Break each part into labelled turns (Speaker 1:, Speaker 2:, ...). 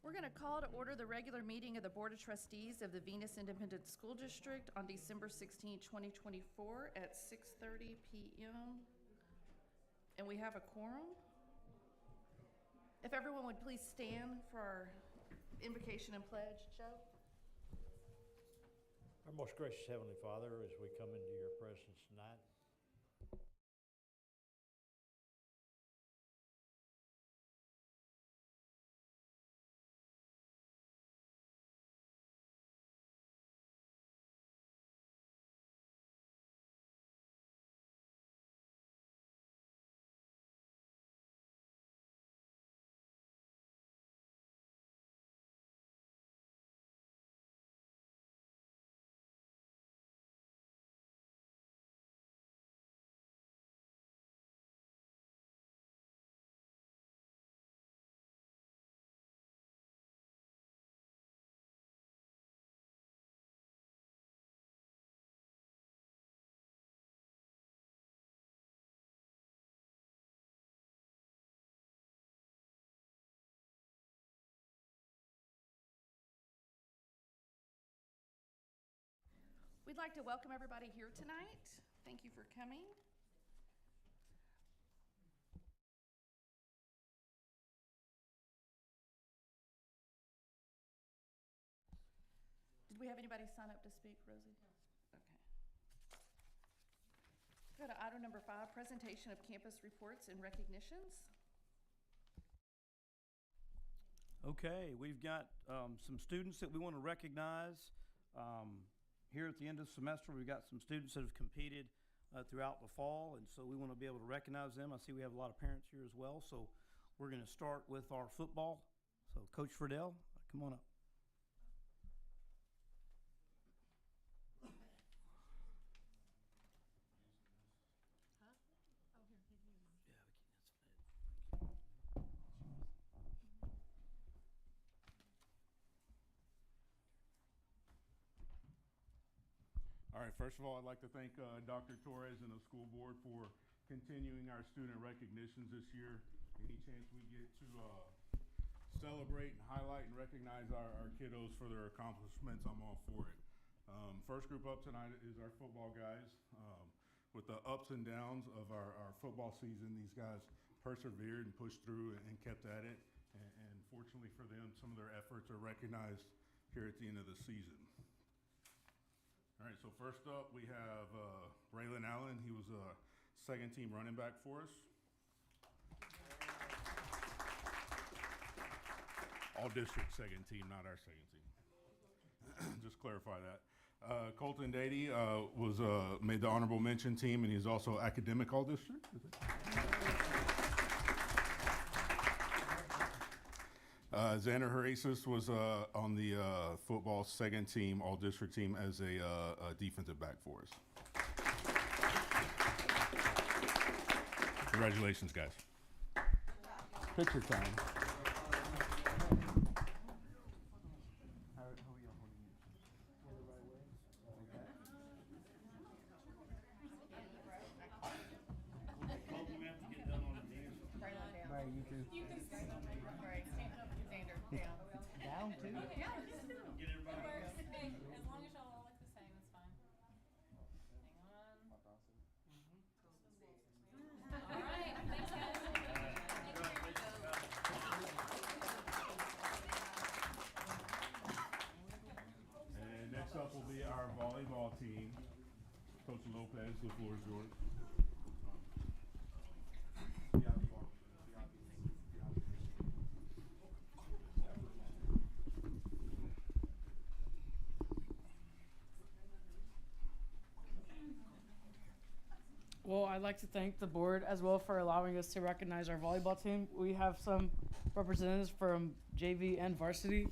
Speaker 1: We're going to call to order the regular meeting of the Board of Trustees of the Venus Independent School District on December 16, 2024 at 6:30 p.m. And we have a quorum. If everyone would please stand for our invocation and pledge. Joe?
Speaker 2: Our most gracious Heavenly Father, as we come into your presence tonight,
Speaker 1: We'd like to welcome everybody here tonight. Thank you for coming. Did we have anybody sign up to speak, Rosie? Okay. Go to item number 5, presentation of campus reports and recognitions.
Speaker 3: Okay, we've got some students that we want to recognize. Here at the end of the semester, we've got some students that have competed throughout the fall, and so we want to be able to recognize them. I see we have a lot of parents here as well, so we're going to start with our football. So Coach Friedel, come on up.
Speaker 4: All right, first of all, I'd like to thank Dr. Torres and the school board for continuing our student recognitions this year. Any chance we get to celebrate and highlight and recognize our kiddos for their accomplishments, I'm all for it. First group up tonight is our football guys. With the ups and downs of our football season, these guys persevered and pushed through and kept at it. And fortunately for them, some of their efforts are recognized here at the end of the season. All right, so first up we have Braylon Allen. He was a second team running back for us. All district second team, not our second team. Just clarify that. Colton Dady was made the honorable mention team, and he's also academic all district. Xander Harasis was on the football second team, all district team as a defensive back for us. Congratulations, guys. Picture time.
Speaker 5: Down too?
Speaker 6: Yeah, it works. Hey, as long as y'all all look the same, it's fine. Hang on. All right, thanks guys.
Speaker 4: And next up will be our volleyball team. Coach Lopez, the floor is yours.
Speaker 5: Well, I'd like to thank the board as well for allowing us to recognize our volleyball team. We have some representatives from JV and varsity.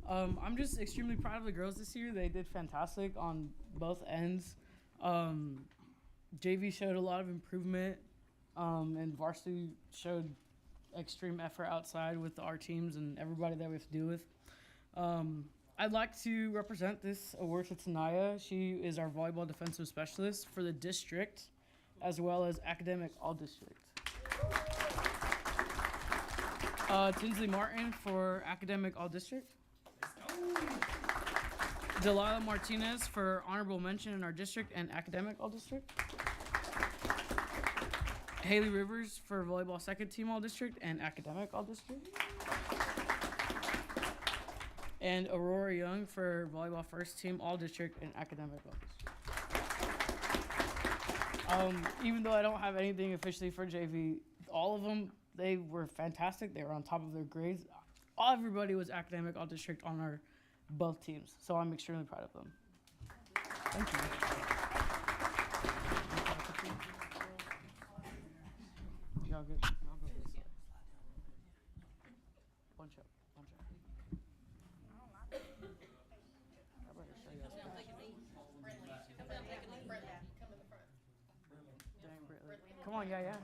Speaker 5: I'm just extremely proud of the girls this year. They did fantastic on both ends. JV showed a lot of improvement, and varsity showed extreme effort outside with our teams and everybody that we have to deal with. I'd like to represent this award to Tanaya. She is our volleyball defensive specialist for the district, as well as academic all district. Tinsley Martin for academic all district. Delilah Martinez for honorable mention in our district and academic all district. Haley Rivers for volleyball second team all district and academic all district. And Aurora Young for volleyball first team all district and academic all district. Even though I don't have anything officially for JV, all of them, they were fantastic. They were on top of their grades. Everybody was academic all district on our both teams, so I'm extremely proud of them. Thank you. Y'all good? Y'all go this side. Bunch up, bunch up. I better show you guys. Dang, Brittany. Come on, yeah.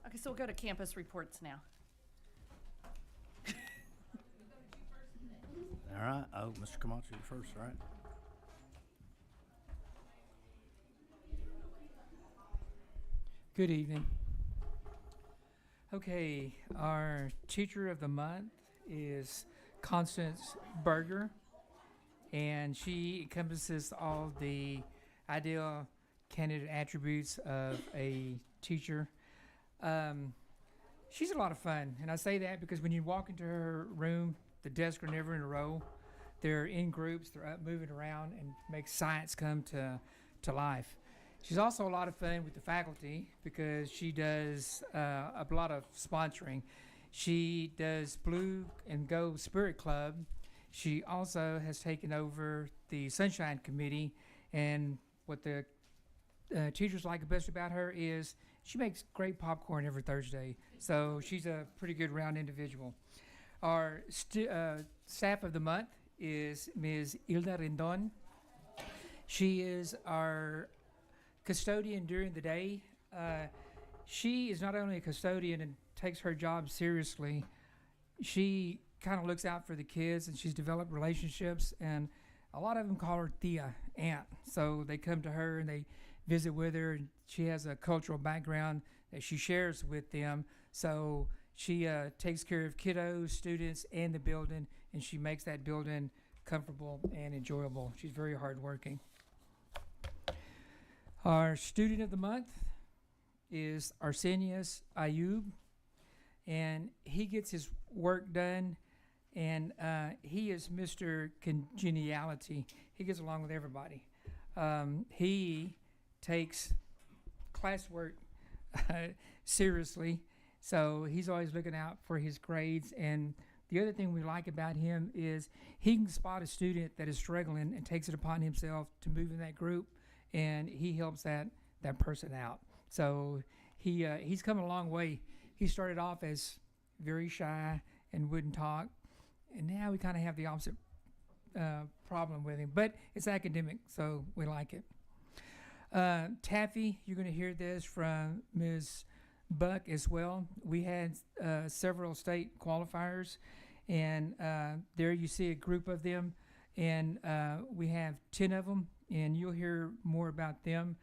Speaker 1: Okay, so we'll go to campus reports now.
Speaker 3: All right. Oh, Mr. Camacho, you first, right?
Speaker 7: Good evening. Okay, our teacher of the month is Constance Berger, and she encompasses all the ideal candidate attributes of a teacher. She's a lot of fun, and I say that because when you walk into her room, the desks are never in a row. They're in groups, they're up moving around and make science come to life. She's also a lot of fun with the faculty because she does a lot of sponsoring. She does Blue and Go Spirit Club. She also has taken over the Sunshine Committee, and what the teachers like best about her is she makes great popcorn every Thursday. So she's a pretty good round individual. Our staff of the month is Ms. Hilda Rendon. She is our custodian during the day. She is not only a custodian and takes her job seriously, she kind of looks out for the kids, and she's developed relationships, and a lot of them call her Tia, aunt. So they come to her and they visit with her, and she has a cultural background that she shares with them. So she takes care of kiddos, students, and the building, and she makes that building comfortable and enjoyable. She's very hardworking. Our student of the month is Arsenius Ayub, and he gets his work done, and he is Mr. Congeniality. He gets along with everybody. He takes classwork seriously, so he's always looking out for his grades. And the other thing we like about him is he can spot a student that is struggling and takes it upon himself to move in that group, and he helps that person out. So he's come a long way. He started off as very shy and wouldn't talk, and now we kind of have the opposite problem with him. But it's academic, so we like it. Taffy, you're going to hear this from Ms. Buck as well. We had several state qualifiers, and there you see a group of them, and we have 10 of them, and you'll hear more about them.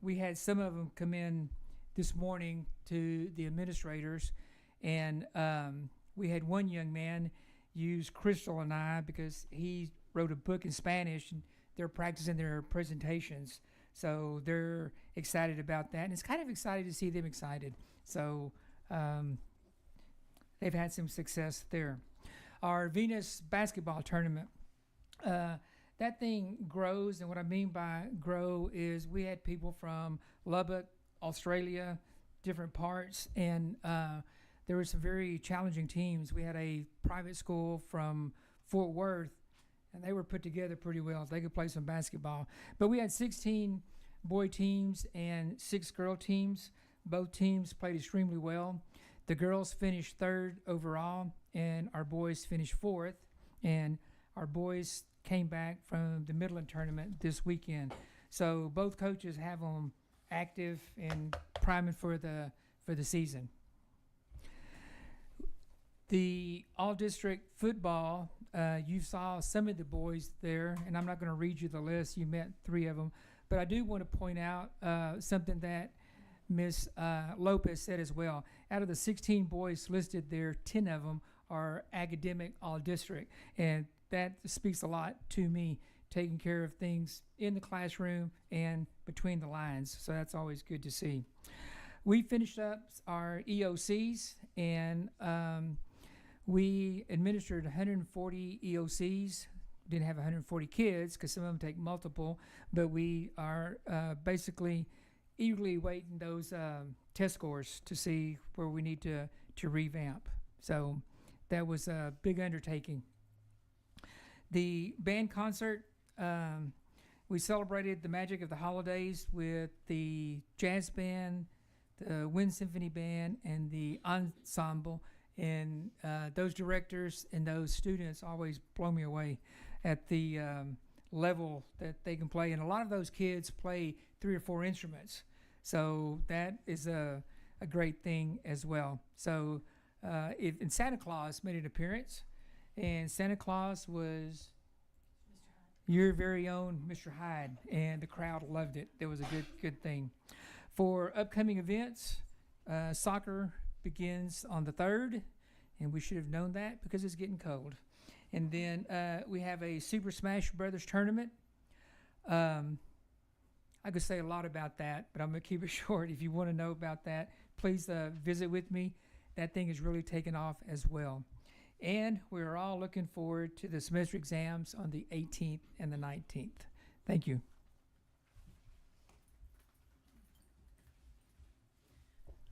Speaker 7: We had some of them come in this morning to the administrators, and we had one young man use Crystal and I because he wrote a book in Spanish, and they're practicing their presentations. So they're excited about that, and it's kind of exciting to see them excited. So they've had some success there. Our Venus basketball tournament, that thing grows, and what I mean by grow is we had people from Lubbock, Australia, different parts, and there were some very challenging teams. We had a private school from Fort Worth, and they were put together pretty well. They could play some basketball. But we had 16 boy teams and 6 girl teams. Both teams played extremely well. The girls finished 3rd overall, and our boys finished 4th. And our boys came back from the Midland tournament this weekend. So both coaches have them active and priming for the season. The all-district football, you saw some of the boys there, and I'm not going to read you the list. You met 3 of them. But I do want to point out something that Ms. Lopez said as well. Out of the 16 boys listed there, 10 of them are academic all-district. And that speaks a lot to me, taking care of things in the classroom and between the lines. So that's always good to see. We finished up our EOCs, and we administered 140 EOCs. Didn't have 140 kids because some of them take multiple, but we are basically eagerly waiting those test scores to see where we need to revamp. So that was a big undertaking. The band concert, we celebrated the magic of the holidays with the jazz band, the Wind Symphony Band, and the ensemble. And those directors and those students always blow me away at the level that they can play. And a lot of those kids play 3 or 4 instruments. So that is a great thing as well. So and Santa Claus made an appearance. And Santa Claus was your very own Mr. Hyde, and the crowd loved it. It was a good thing. For upcoming events, soccer begins on the 3rd, and we should have known that because it's getting cold. And then we have a Super Smash Brothers tournament. I could say a lot about that, but I'm going to keep it short. If you want to know about that, please visit with me. That thing is really taken off as well. And we're all looking forward to the semester exams on the 18th and the 19th. Thank you.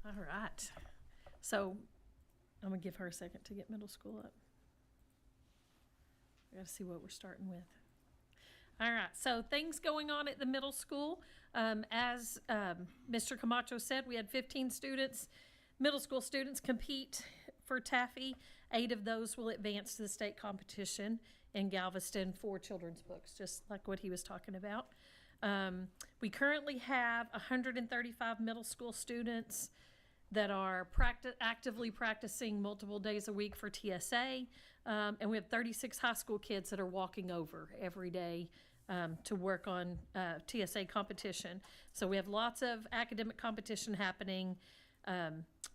Speaker 1: All right. So I'm going to give her a second to get middle school up. We got to see what we're starting with. All right. So things going on at the middle school. As Mr. Camacho said, we had 15 students, middle school students, compete for Taffy. 8 of those will advance to the state competition in Galveston for children's books, just like what he was talking about. We currently have 135 middle school students that are actively practicing multiple days a week for TSA, and we have 36 high school kids that are walking over every day to work on TSA competition. So we have lots of academic competition happening.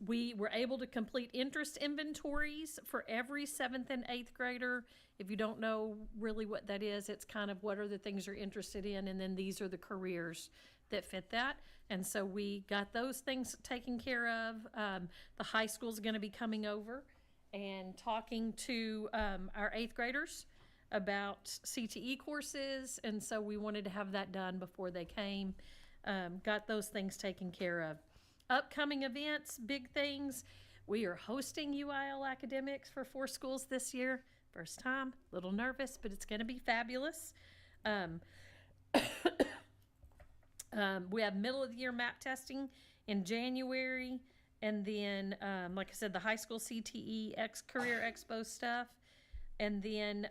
Speaker 1: We were able to complete interest inventories for every 7th and 8th grader. If you don't know really what that is, it's kind of what are the things you're interested in, and then these are the careers that fit that. And so we got those things taken care of. The high school is going to be coming over and talking to our 8th graders about CTE courses, and so we wanted to have that done before they came. Got those things taken care of. Upcoming events, big things. We are hosting UIL Academics for 4 schools this year. First time, a little nervous, but it's going to be fabulous. We have middle of the year map testing in January. And then, like I said, the high school CTE Career Expo stuff. And then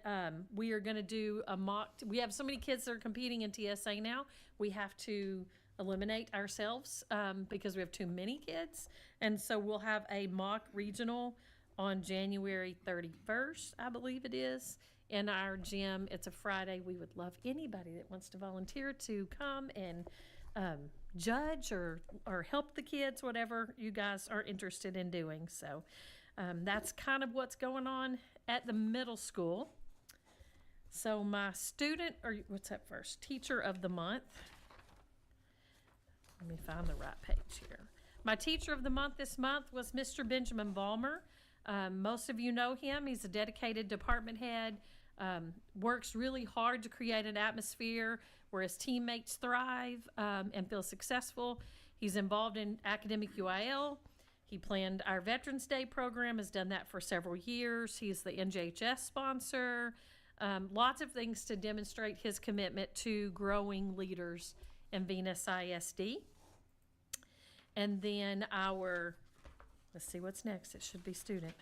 Speaker 1: we are going to do a mock. We have so many kids that are competing in TSA now. We have to eliminate ourselves because we have too many kids. And so we'll have a mock regional on January 31st, I believe it is, in our gym. It's a Friday. We would love anybody that wants to volunteer to come and
Speaker 8: judge or help the kids, whatever you guys are interested in doing. So that's kind of what's going on at the middle school. So my student, or what's that first? Teacher of the month. Let me find the right page here. My teacher of the month this month was Mr. Benjamin Ballmer. Most of you know him. He's a dedicated department head, works really hard to create an atmosphere where his teammates thrive and feel successful. He's involved in academic UIL. He planned our Veterans Day program, has done that for several years. He's the NJHS sponsor. Lots of things to demonstrate his commitment to growing leaders in Venus ISD. And then let's see what's next. It should be student.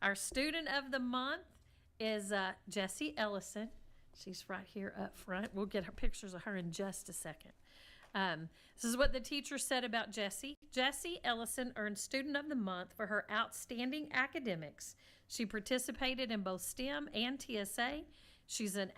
Speaker 8: Our student of the month is Jessie Ellison. She's right here up front. We'll get her pictures of her in just a second. This is what the teacher said about Jessie. Jessie Ellison earned Student of the Month for her outstanding academics. She participated in both STEM and TSA. She's in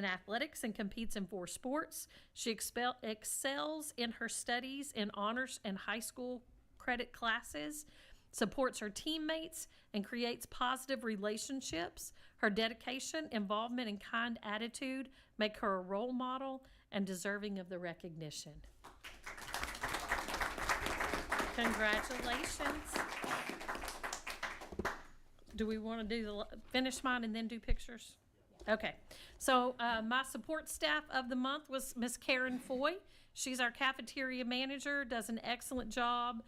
Speaker 8: athletics and competes in 4 sports. She excels in her studies in honors and high school credit classes, supports her teammates, and creates positive relationships. Her dedication, involvement, and kind attitude make her a role model and deserving of the recognition. Congratulations. Do we want to do finish mine and then do pictures? Okay. So my support staff of the month was Miss Karen Foy. She's our cafeteria manager, does an excellent job,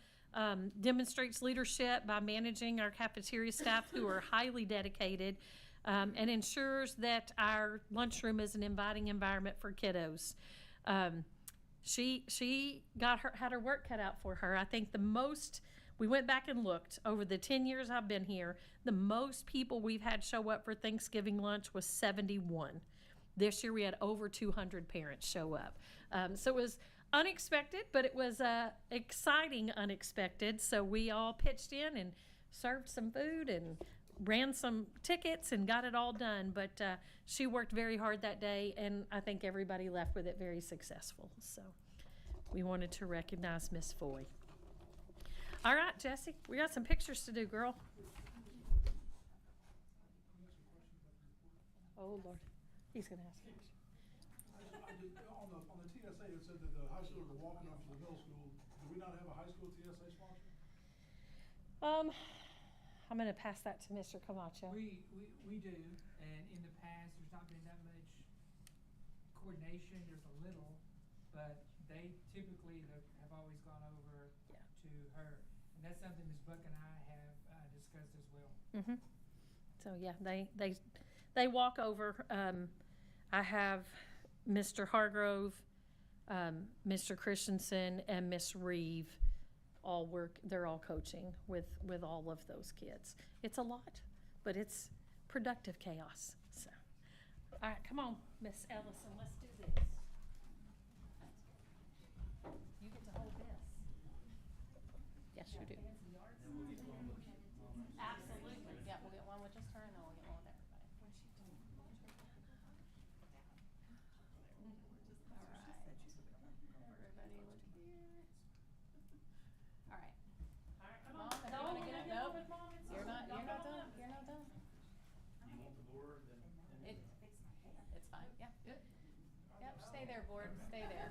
Speaker 8: demonstrates leadership by managing our cafeteria staff who are highly dedicated, and ensures that our lunchroom is an inviting environment for kiddos. She had her work cut out for her. I think we went back and looked over the 10 years I've been here, the most people we've had show up for Thanksgiving lunch was 71. This year we had over 200 parents show up. So it was unexpected, but it was exciting unexpected. So we all pitched in and served some food and ran some tickets and got it all done. But she worked very hard that day, and I think everybody left with it very successful. So we wanted to recognize Miss Foy. All right, Jessie, we got some pictures to do, girl. Oh, Lord. He's going to ask me.
Speaker 9: On the TSA, it said that the high school were walking up to the middle school. Do we not have a high school TSA sponsor?
Speaker 8: I'm going to pass that to Mr. Camacho.
Speaker 7: We do, and in the past, there's not been that much coordination. There's a little, but they typically have always gone over to her. And that's something Ms. Buck and I have discussed as well.
Speaker 8: Mm-hmm. So, yeah, they walk over. I have Mr. Hargrove, Mr. Christensen, and Miss Reeve they're all coaching with all of those kids. It's a lot, but it's productive chaos. So, all right, come on, Miss Ellison, let's do this. You get to hold this. Yes, you do.
Speaker 6: Absolutely. Yeah, we'll get one with just her and then we'll get one with everybody. All right. Everybody look here. All right.
Speaker 8: All right, come
Speaker 6: Mom,
Speaker 8: on.
Speaker 6: if you wanna get it, nope.
Speaker 8: Mom, it's
Speaker 6: You're not
Speaker 8: I'll
Speaker 6: done.
Speaker 8: come up.
Speaker 6: You're not done.
Speaker 3: You want the board?
Speaker 6: It's fine. Yeah. Yep. Stay there, board. Stay there.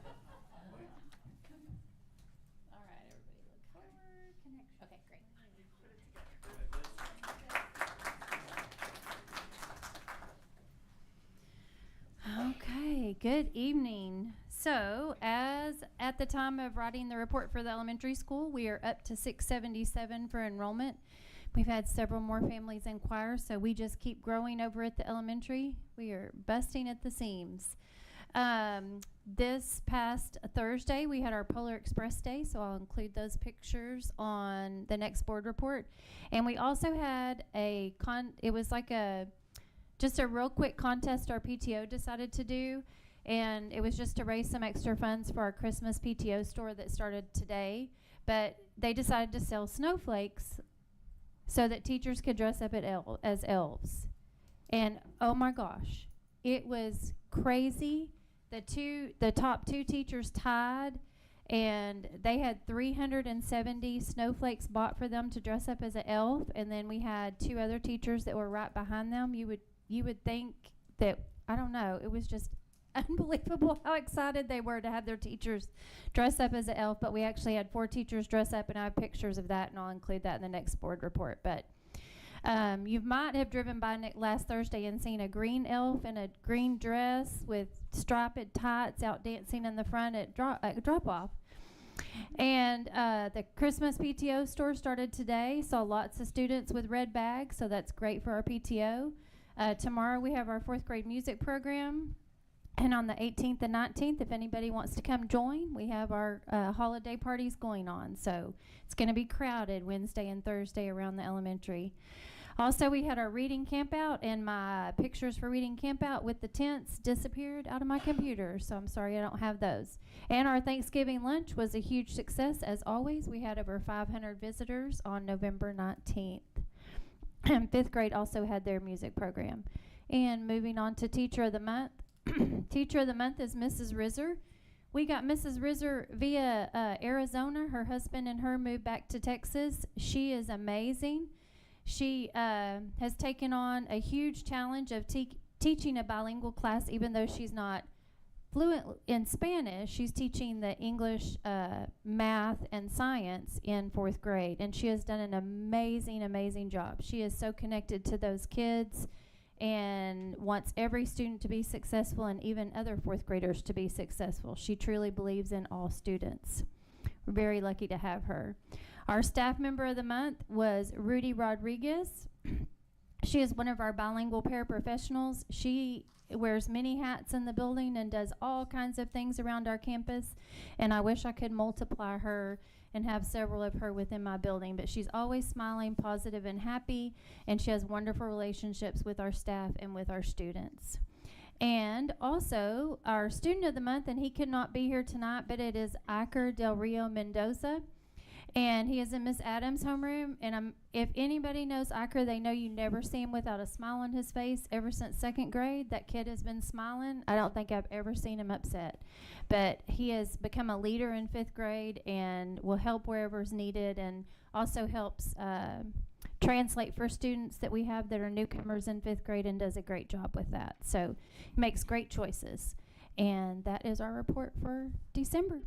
Speaker 6: All right, everybody look forward. Okay, great.
Speaker 10: Okay, good evening. So, as at the time of writing the report for the elementary school, we are up to 677 for enrollment. We've had several more families inquire, so we just keep growing over at the elementary. We are busting at the seams. This past Thursday, we had our Polar Express Day, so I'll include those pictures on the next board report. And we also had it was like just a real quick contest our PTO decided to do, and it was just to raise some extra funds for our Christmas PTO store that started today. But they decided to sell snowflakes so that teachers could dress up as elves. And oh my gosh, it was crazy. The top two teachers tied, and they had 370 snowflakes bought for them to dress up as an elf, and then we had two other teachers that were right behind them. You would think that, I don't know, it was just unbelievable how excited they were to have their teachers dress up as an elf, but we actually had 4 teachers dress up, and I have pictures of that, and I'll include that in the next board report. But you might have driven by last Thursday and seen a green elf in a green dress with striped tights out dancing in the front at drop-off. And the Christmas PTO store started today. Saw lots of students with red bags, so that's great for our PTO. Tomorrow we have our 4th grade music program. And on the 18th and 19th, if anybody wants to come join, we have our holiday parties going on. So it's going to be crowded Wednesday and Thursday around the elementary. Also, we had our reading camp out, and my pictures for reading camp out with the tents disappeared out of my computer. So I'm sorry I don't have those. And our Thanksgiving lunch was a huge success. As always, we had over 500 visitors on November 19th. And 5th grade also had their music program. And moving on to Teacher of the Month. Teacher of the Month is Mrs. Rizzer. We got Mrs. Rizzer via Arizona. Her husband and her moved back to Texas. She is amazing. She has taken on a huge challenge of teaching a bilingual class, even though she's not fluent in Spanish. She's teaching the English, math, and science in 4th grade, and she has done an amazing, amazing job. She is so connected to those kids and wants every student to be successful, and even other 4th graders to be successful. She truly believes in all students. We're very lucky to have her. Our staff member of the month was Rudy Rodriguez. She is one of our bilingual paraprofessionals. She wears many hats in the building and does all kinds of things around our campus, and I wish I could multiply her and have several of her within my building, but she's always smiling, positive, and happy, and she has wonderful relationships with our staff and with our students. And also, our student of the month, and he could not be here tonight, but it is Iker Del Rio Mendoza, and he is in Miss Adams' homeroom, and if anybody knows Iker, they know you never see him without a smile on his face. Ever since 2nd grade, that kid has been smiling. I don't think I've ever seen him upset. But he has become a leader in 5th grade and will help wherever's needed, and also helps translate for students that we have that are newcomers in 5th grade, and does a great job with that. So he makes great choices. And that is our report for December.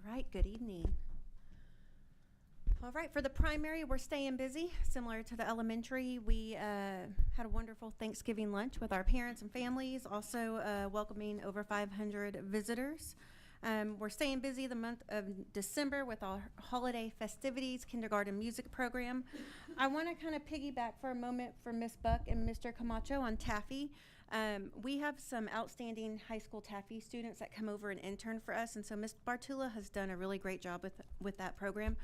Speaker 11: All right, good evening. All right, for the primary, we're staying busy. Similar to the elementary, we had a wonderful Thanksgiving lunch with our parents and families, also welcoming over 500 visitors. We're staying busy the month of December with our holiday festivities, kindergarten music program. I want to kind of piggyback for a moment for Miss Buck and Mr. Camacho on Taffy. We have some outstanding high school Taffy students that come over and intern for us, and so Ms. Bartula has done a really great job with that program.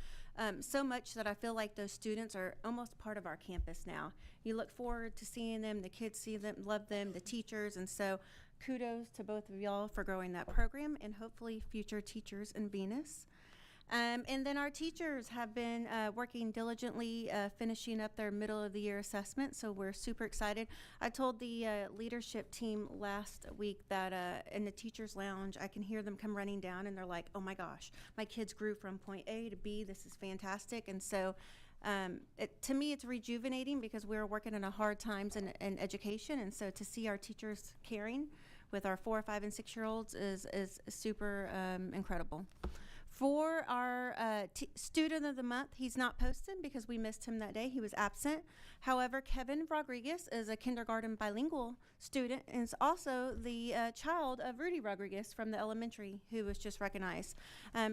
Speaker 11: So much that I feel like those students are almost part of our campus now. You look forward to seeing them, the kids see them, love them, the teachers, and so kudos to both of y'all for growing that program, and hopefully future teachers in Venus. And then our teachers have been working diligently, finishing up their middle of the year assessment, so we're super excited. I told the leadership team last week that in the teachers lounge, I can hear them come running down, and they're like, oh my gosh, my kids grew from point A to B, this is fantastic. And so to me, it's rejuvenating, because we're working in a hard times in education, and so to see our teachers caring with our 4, 5, and 6-year-olds is super incredible. For our student of the month, he's not posted because we missed him that day. He was absent. However, Kevin Rodriguez is a kindergarten bilingual student and is also the child of Rudy Rodriguez from the elementary, who was just recognized.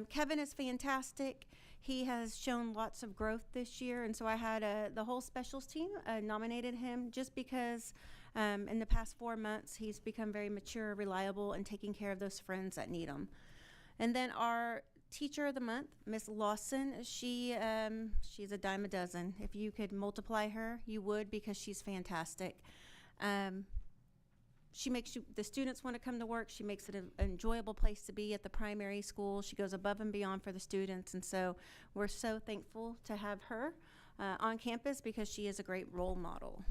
Speaker 11: Kevin is fantastic. He has shown lots of growth this year, and so I had the whole specials team nominated him just because in the past 4 months, he's become very mature, reliable, and taking care of those friends that need him. And then our teacher of the month, Miss Lawson, she's a dime a dozen. If you could multiply her, you would, because she's fantastic. she makes the students want to come to work. She makes it an enjoyable place to be at the primary school. She goes above and beyond for the students. And so we're so thankful to have her on campus because she is a great role model.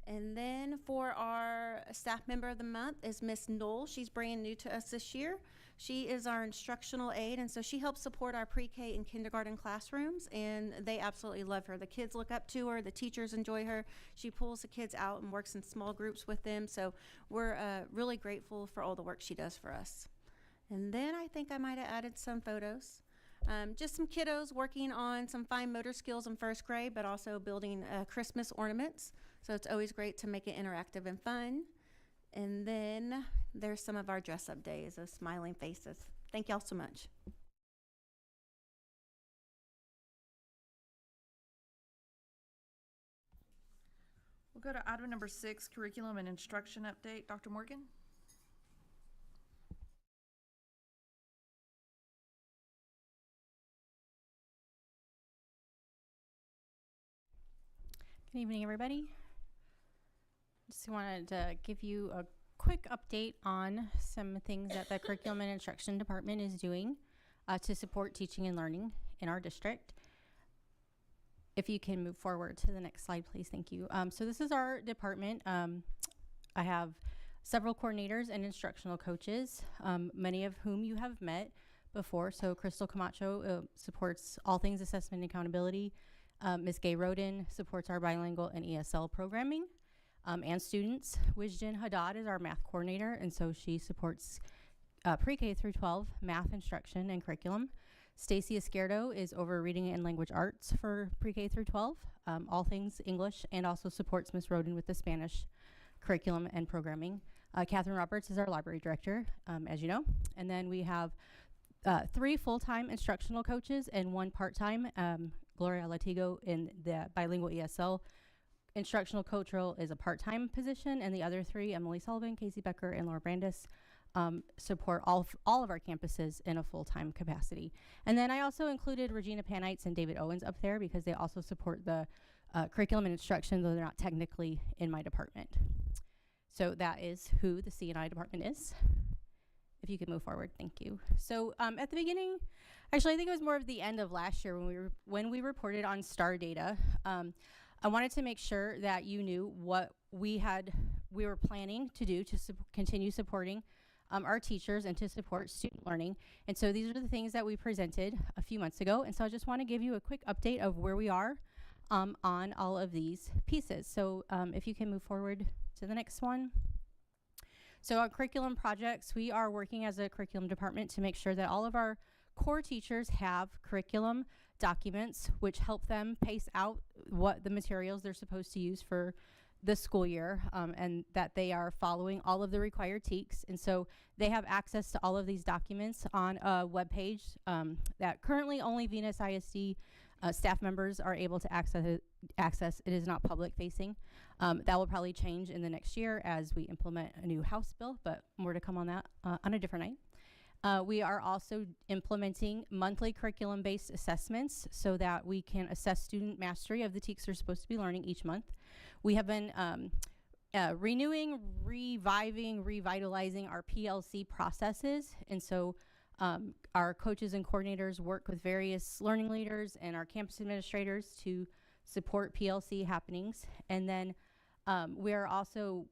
Speaker 11: And then for our staff member of the month is Miss Knoll. She's brand new to us this year. She is our instructional aide, and so she helps support our pre-K and kindergarten classrooms, and they absolutely love her. The kids look up to her. The teachers enjoy her. She pulls the kids out and works in small groups with them, so we're really grateful for all the work she does for us. And then I think I might have added some photos. Just some kiddos working on some fine motor skills in first grade, but also building Christmas ornaments. So it's always great to make it interactive and fun. And then there's some of our dress-up days, those smiling faces. Thank y'all so much.
Speaker 1: We'll go to item number 6, curriculum and instruction update. Dr. Morgan?
Speaker 12: Good evening, everybody. Just wanted to give you a quick update on some things that the Curriculum and Instruction Department is doing to support teaching and learning in our district. If you can move forward to the next slide, please. Thank you. So this is our department. I have several coordinators and instructional coaches, many of whom you have met before. So Crystal Camacho supports all things assessment and accountability. Ms. Gay Roden supports our bilingual and ESL programming and students. Wijden Haddad is our math coordinator, and so she supports pre-K through 12 math instruction and curriculum. Stacy Izquierdo is over reading and language arts for pre-K through 12, all things English, and also supports Ms. Roden with the Spanish curriculum and programming. Catherine Roberts is our library director, as you know. And then we have 3 full-time instructional coaches and 1 part-time, Gloria Latigo in the bilingual ESL. Instructional coach role is a part-time position, and the other 3, Emily Sullivan, Casey Becker, and Laura Brandis, support all of our campuses in a full-time capacity. And then I also included Regina Panites and David Owens up there because they also support the curriculum and instruction, though they're not technically in my department. So that is who the C&I department is. If you could move forward, thank you. So at the beginning, actually I think it was more of the end of last year when we reported on STAR data. I wanted to make sure that you knew what we were planning to do to continue supporting our teachers and to support student learning. And so these are the things that we presented a few months ago. And so I just want to give you a quick update of where we are on all of these pieces. So if you can move forward to the next one. So on curriculum projects, we are working as a curriculum department to make sure that all of our core teachers have curriculum documents which help them pace out what the materials they're supposed to use for the school year, and that they are following all of the required TEKS. And so they have access to all of these documents on a webpage that currently only Venus ISD staff members are able to access. It is not public facing. That will probably change in the next year as we implement a new House bill, but more to come on that on a different night. We are also implementing monthly curriculum-based assessments so that we can assess student mastery of the TEKS they're supposed to be learning each month. We have been renewing, reviving, revitalizing our PLC processes, and so our coaches and coordinators work with various learning leaders and our campus administrators to support PLC happenings. And then we are also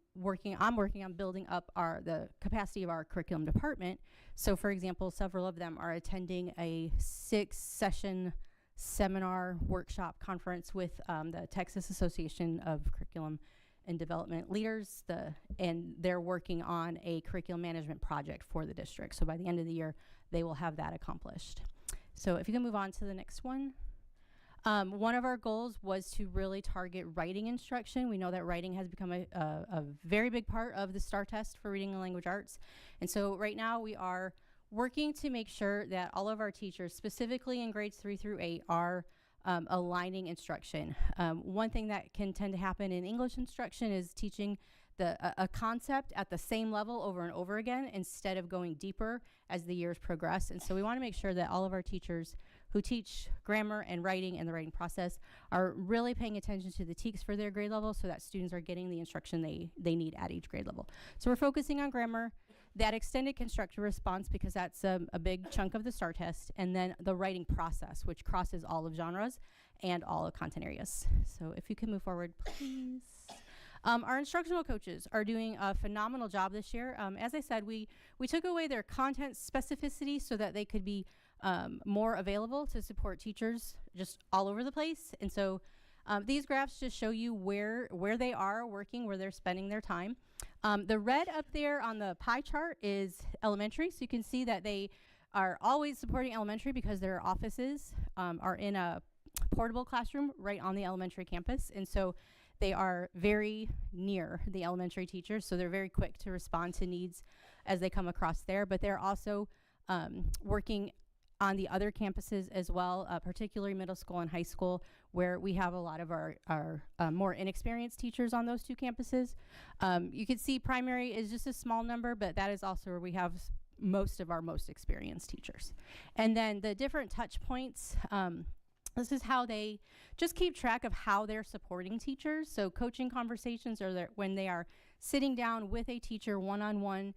Speaker 12: I'm working on building up the capacity of our curriculum department. So for example, several of them are attending a 6-session seminar workshop conference with the Texas Association of Curriculum and Development Leaders, and they're working on a curriculum management project for the district. So by the end of the year, they will have that accomplished. So if you can move on to the next one. One of our goals was to really target writing instruction. We know that writing has become a very big part of the STAR test for reading and language arts. And so right now we are working to make sure that all of our teachers, specifically in grades 3 through 8, are aligning instruction. One thing that can tend to happen in English instruction is teaching a concept at the same level over and over again instead of going deeper as the years progress. And so we want to make sure that all of our teachers who teach grammar and writing and the writing process are really paying attention to the TEKS for their grade level so that students are getting the instruction they need at each grade level. So we're focusing on grammar, that extended constructive response because that's a big chunk of the STAR test, and then the writing process, which crosses all of genres and all of content areas. So if you can move forward, please. Our instructional coaches are doing a phenomenal job this year. As I said, we took away their content specificity so that they could be more available to support teachers just all over the place. And so these graphs just show you where they are working, where they're spending their time. The red up there on the pie chart is elementary, so you can see that they are always supporting elementary because their offices are in a portable classroom right on the elementary campus, and so they are very near the elementary teachers, so they're very quick to respond to needs as they come across there. But they're also working on the other campuses as well, particularly middle school and high school, where we have a lot of our more inexperienced teachers on those two campuses. You can see primary is just a small number, but that is also where we have most of our most experienced teachers. And then the different touch points, this is how they just keep track of how they're supporting teachers. So coaching conversations are when they are sitting down with a teacher one-on-one,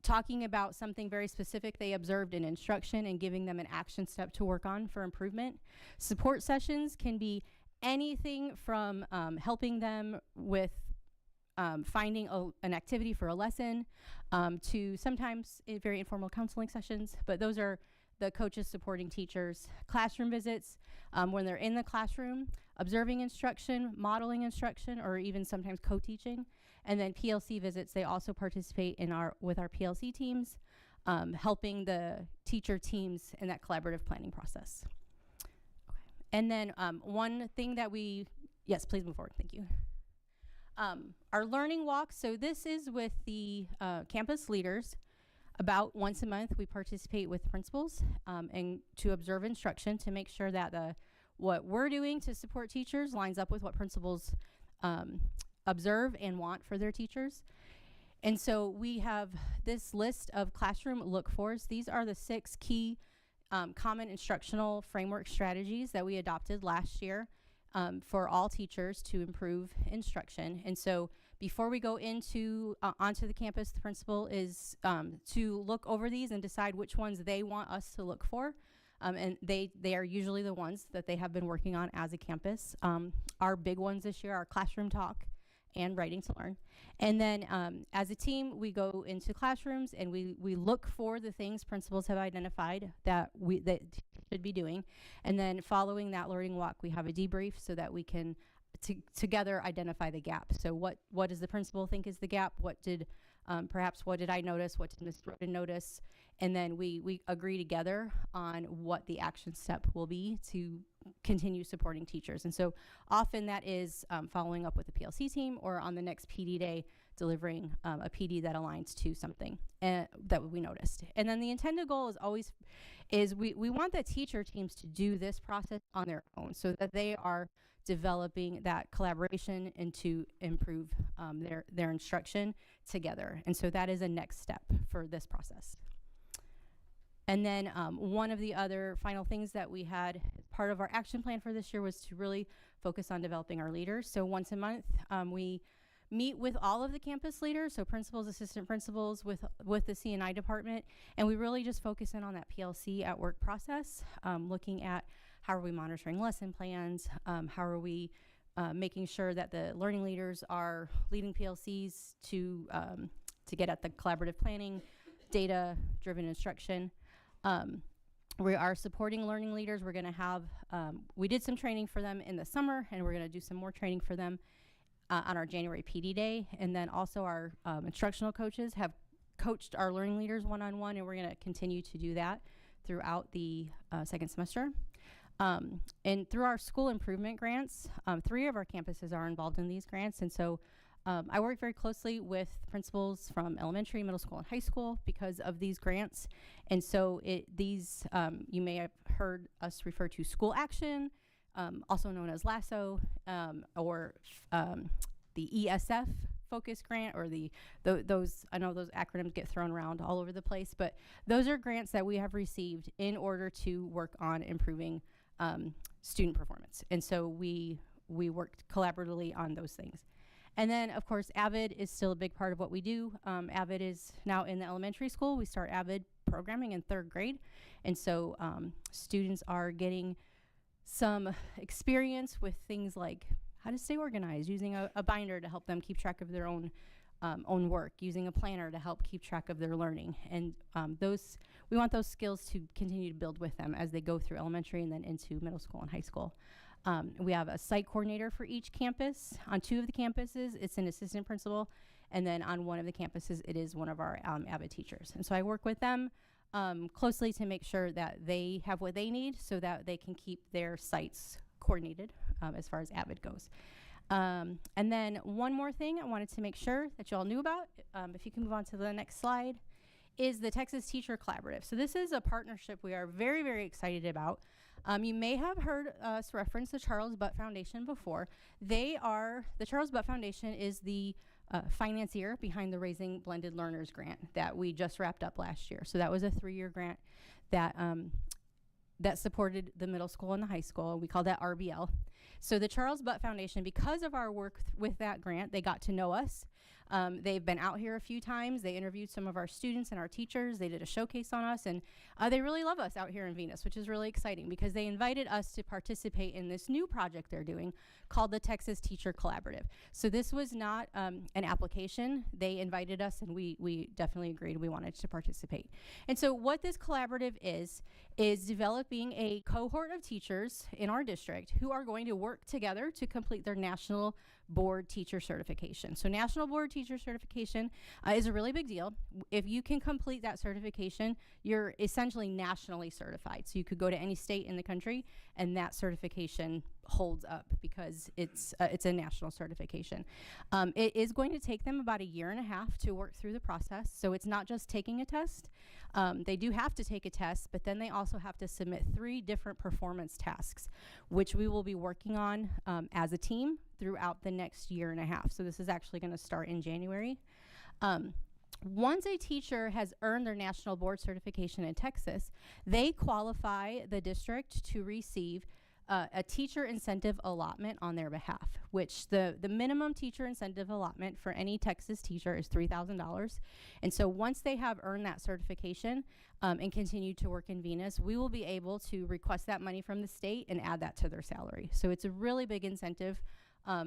Speaker 12: talking about something very specific they observed in instruction and giving them an action step to work on for improvement. Support sessions can be anything from helping them with finding an activity for a lesson to sometimes very informal counseling sessions, but those are the coaches supporting teachers. Classroom visits, when they're in the classroom, observing instruction, modeling instruction, or even sometimes co-teaching. And then PLC visits, they also participate with our PLC teams, helping the teacher teams in that collaborative planning process. Okay. And then one thing that yes, please move forward, thank you. Our learning walk, so this is with the campus leaders. About once a month, we participate with principals and to observe instruction to make sure that what we're doing to support teachers lines up with what principals observe and want for their teachers. And so we have this list of classroom look-fors. These are the 6 key common instructional framework strategies that we adopted last year for all teachers to improve instruction. And so before we go onto the campus, the principal is to look over these and decide which ones they want us to look for. And they are usually the ones that they have been working on as a campus. Our big ones this year are classroom talk and writing to learn. And then as a team, we go into classrooms and we look for the things principals have identified that should be doing. And then following that learning walk, we have a debrief so that we can together identify the gap. So what does the principal think is the gap? What did I notice? What did Ms. Roden notice? And then we agree together on what the action step will be to continue supporting teachers. And so often that is following up with the PLC team or on the next PD day, delivering a PD that aligns to something that we noticed. And then the intended goal is we want the teacher teams to do this process on their own so that they are developing that collaboration and to improve their instruction together. And so that is a next step for this process. And then one of the other final things that we had as part of our action plan for this year was to really focus on developing our leaders. So once a month, we meet with all of the campus leaders, so principals, assistant principals with the C&I department, and we really just focus in on that PLC at work process, looking at how are we monitoring lesson plans, how are we making sure that the learning leaders are leading PLCs to get at the collaborative planning, data-driven instruction. We are supporting learning leaders. We're going to have, we did some training for them in the summer, and we're going to do some more training for them on our January PD day. And then also our instructional coaches have coached our learning leaders one-on-one, and we're going to continue to do that throughout the second semester. And through our school improvement grants, 3 of our campuses are involved in these grants. And so I work very closely with principals from elementary, middle school, and high school because of these grants. And so you may have heard us refer to school action, also known as LASSO, or the ESF Focus grant or those, I know those acronyms get thrown around all over the place, but those are grants that we have received in order to work on improving student performance. And so we worked collaboratively on those things. And then, of course, AVID is still a big part of what we do. AVID is now in the elementary school. We start AVID programming in 3rd grade. And so students are getting some experience with things like how to stay organized, using a binder to help them keep track of their own work, using a planner to help keep track of their learning. And we want those skills to continue to build with them as they go through elementary and then into middle school and high school. We have a site coordinator for each campus. On 2 of the campuses, it's an assistant principal, and then on 1 of the campuses, it is one of our AVID teachers. And so I work with them closely to make sure that they have what they need so that they can keep their sites coordinated as far as AVID goes. And then one more thing I wanted to make sure that you all knew about, if you can move on to the next slide, is the Texas Teacher Collaborative. So this is a partnership we are very, very excited about. You may have heard us reference the Charles Butt Foundation before. The Charles Butt Foundation is the financier behind the Raising Blended Learners grant that we just wrapped up last year. So that was a 3-year grant that supported the middle school and the high school. We call that RBL. So the Charles Butt Foundation, because of our work with that grant, they got to know us. They've been out here a few times. They interviewed some of our students and our teachers. They did a showcase on us, and they really love us out here in Venus, which is really exciting because they invited us to participate in this new project they're doing called the Texas Teacher Collaborative. So this was not an application. They invited us, and we definitely agreed we wanted to participate. And so what this collaborative is developing a cohort of teachers in our district who are going to work together to complete their national board teacher certification. So national board teacher certification is a really big deal. If you can complete that certification, you're essentially nationally certified. So you could go to any state in the country and that certification holds up because it's a national certification. It is going to take them about 1.5 years to work through the process. So it's not just taking a test. They do have to take a test, but then they also have to submit 3 different performance tasks, which we will be working on as a team throughout the next 1.5 years. So this is actually going to start in January. Once a teacher has earned their national board certification in Texas, they qualify the district to receive a teacher incentive allotment on their behalf, which the minimum teacher incentive allotment for any Texas teacher is $3,000. And so once they have earned that certification and continue to work in Venus, we will be able to request that money from the state and add that to their salary. So it's a really big incentive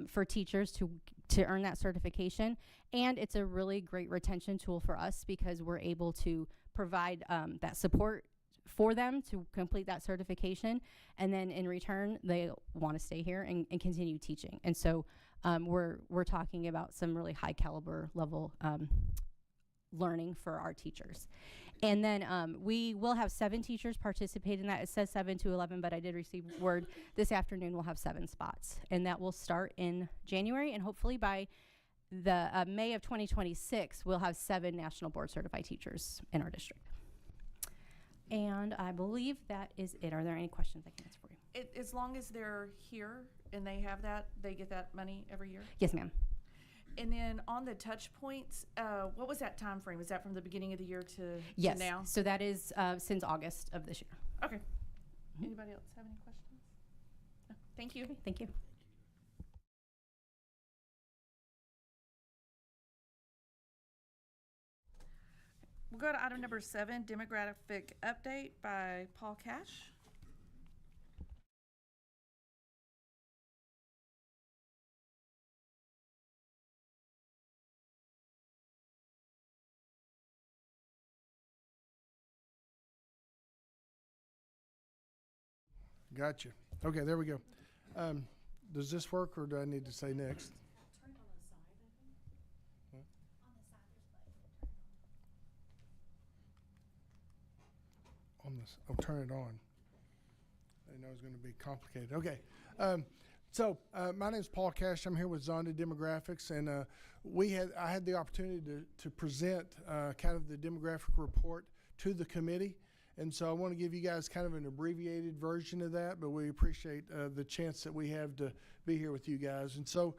Speaker 12: for teachers to earn that certification. And it's a really great retention tool for us because we're able to provide that support for them to complete that certification, and then in return they want to stay here and continue teaching. And so we're talking about some really high caliber level learning for our teachers. And then we will have 7 teachers participate in that. It says 7 to 11, but I did receive word this afternoon we'll have 7 spots, and that will start in January, and hopefully by the May of 2026 we'll have 7 national board certified teachers in our district. And I believe that is it. Are there any questions I can answer for you?
Speaker 1: As long as they're here and they have that, they get that money every year?
Speaker 12: Yes, ma'am.
Speaker 1: And then on the touch points, what was that time frame? Was that from the beginning of the year to
Speaker 12: Yes.
Speaker 1: now?
Speaker 12: So that is since August of this year.
Speaker 1: Okay. Anybody else have any questions? No. Thank you.
Speaker 12: Okay, thank you.
Speaker 1: We'll go to item number 7, demographic update by Paul Cash.
Speaker 9: Gotcha. Okay, there we go. Does this work, or do I need to say next? On this, oh, turn it on. I know it's going to be complicated. Okay. My name is Paul Cash. I'm here with Zonda Demographics, and I had the opportunity to present kind of the demographic report to the committee. And so I want to give you guys kind of an abbreviated version of that, but we appreciate the chance that we have to be here with you guys. And so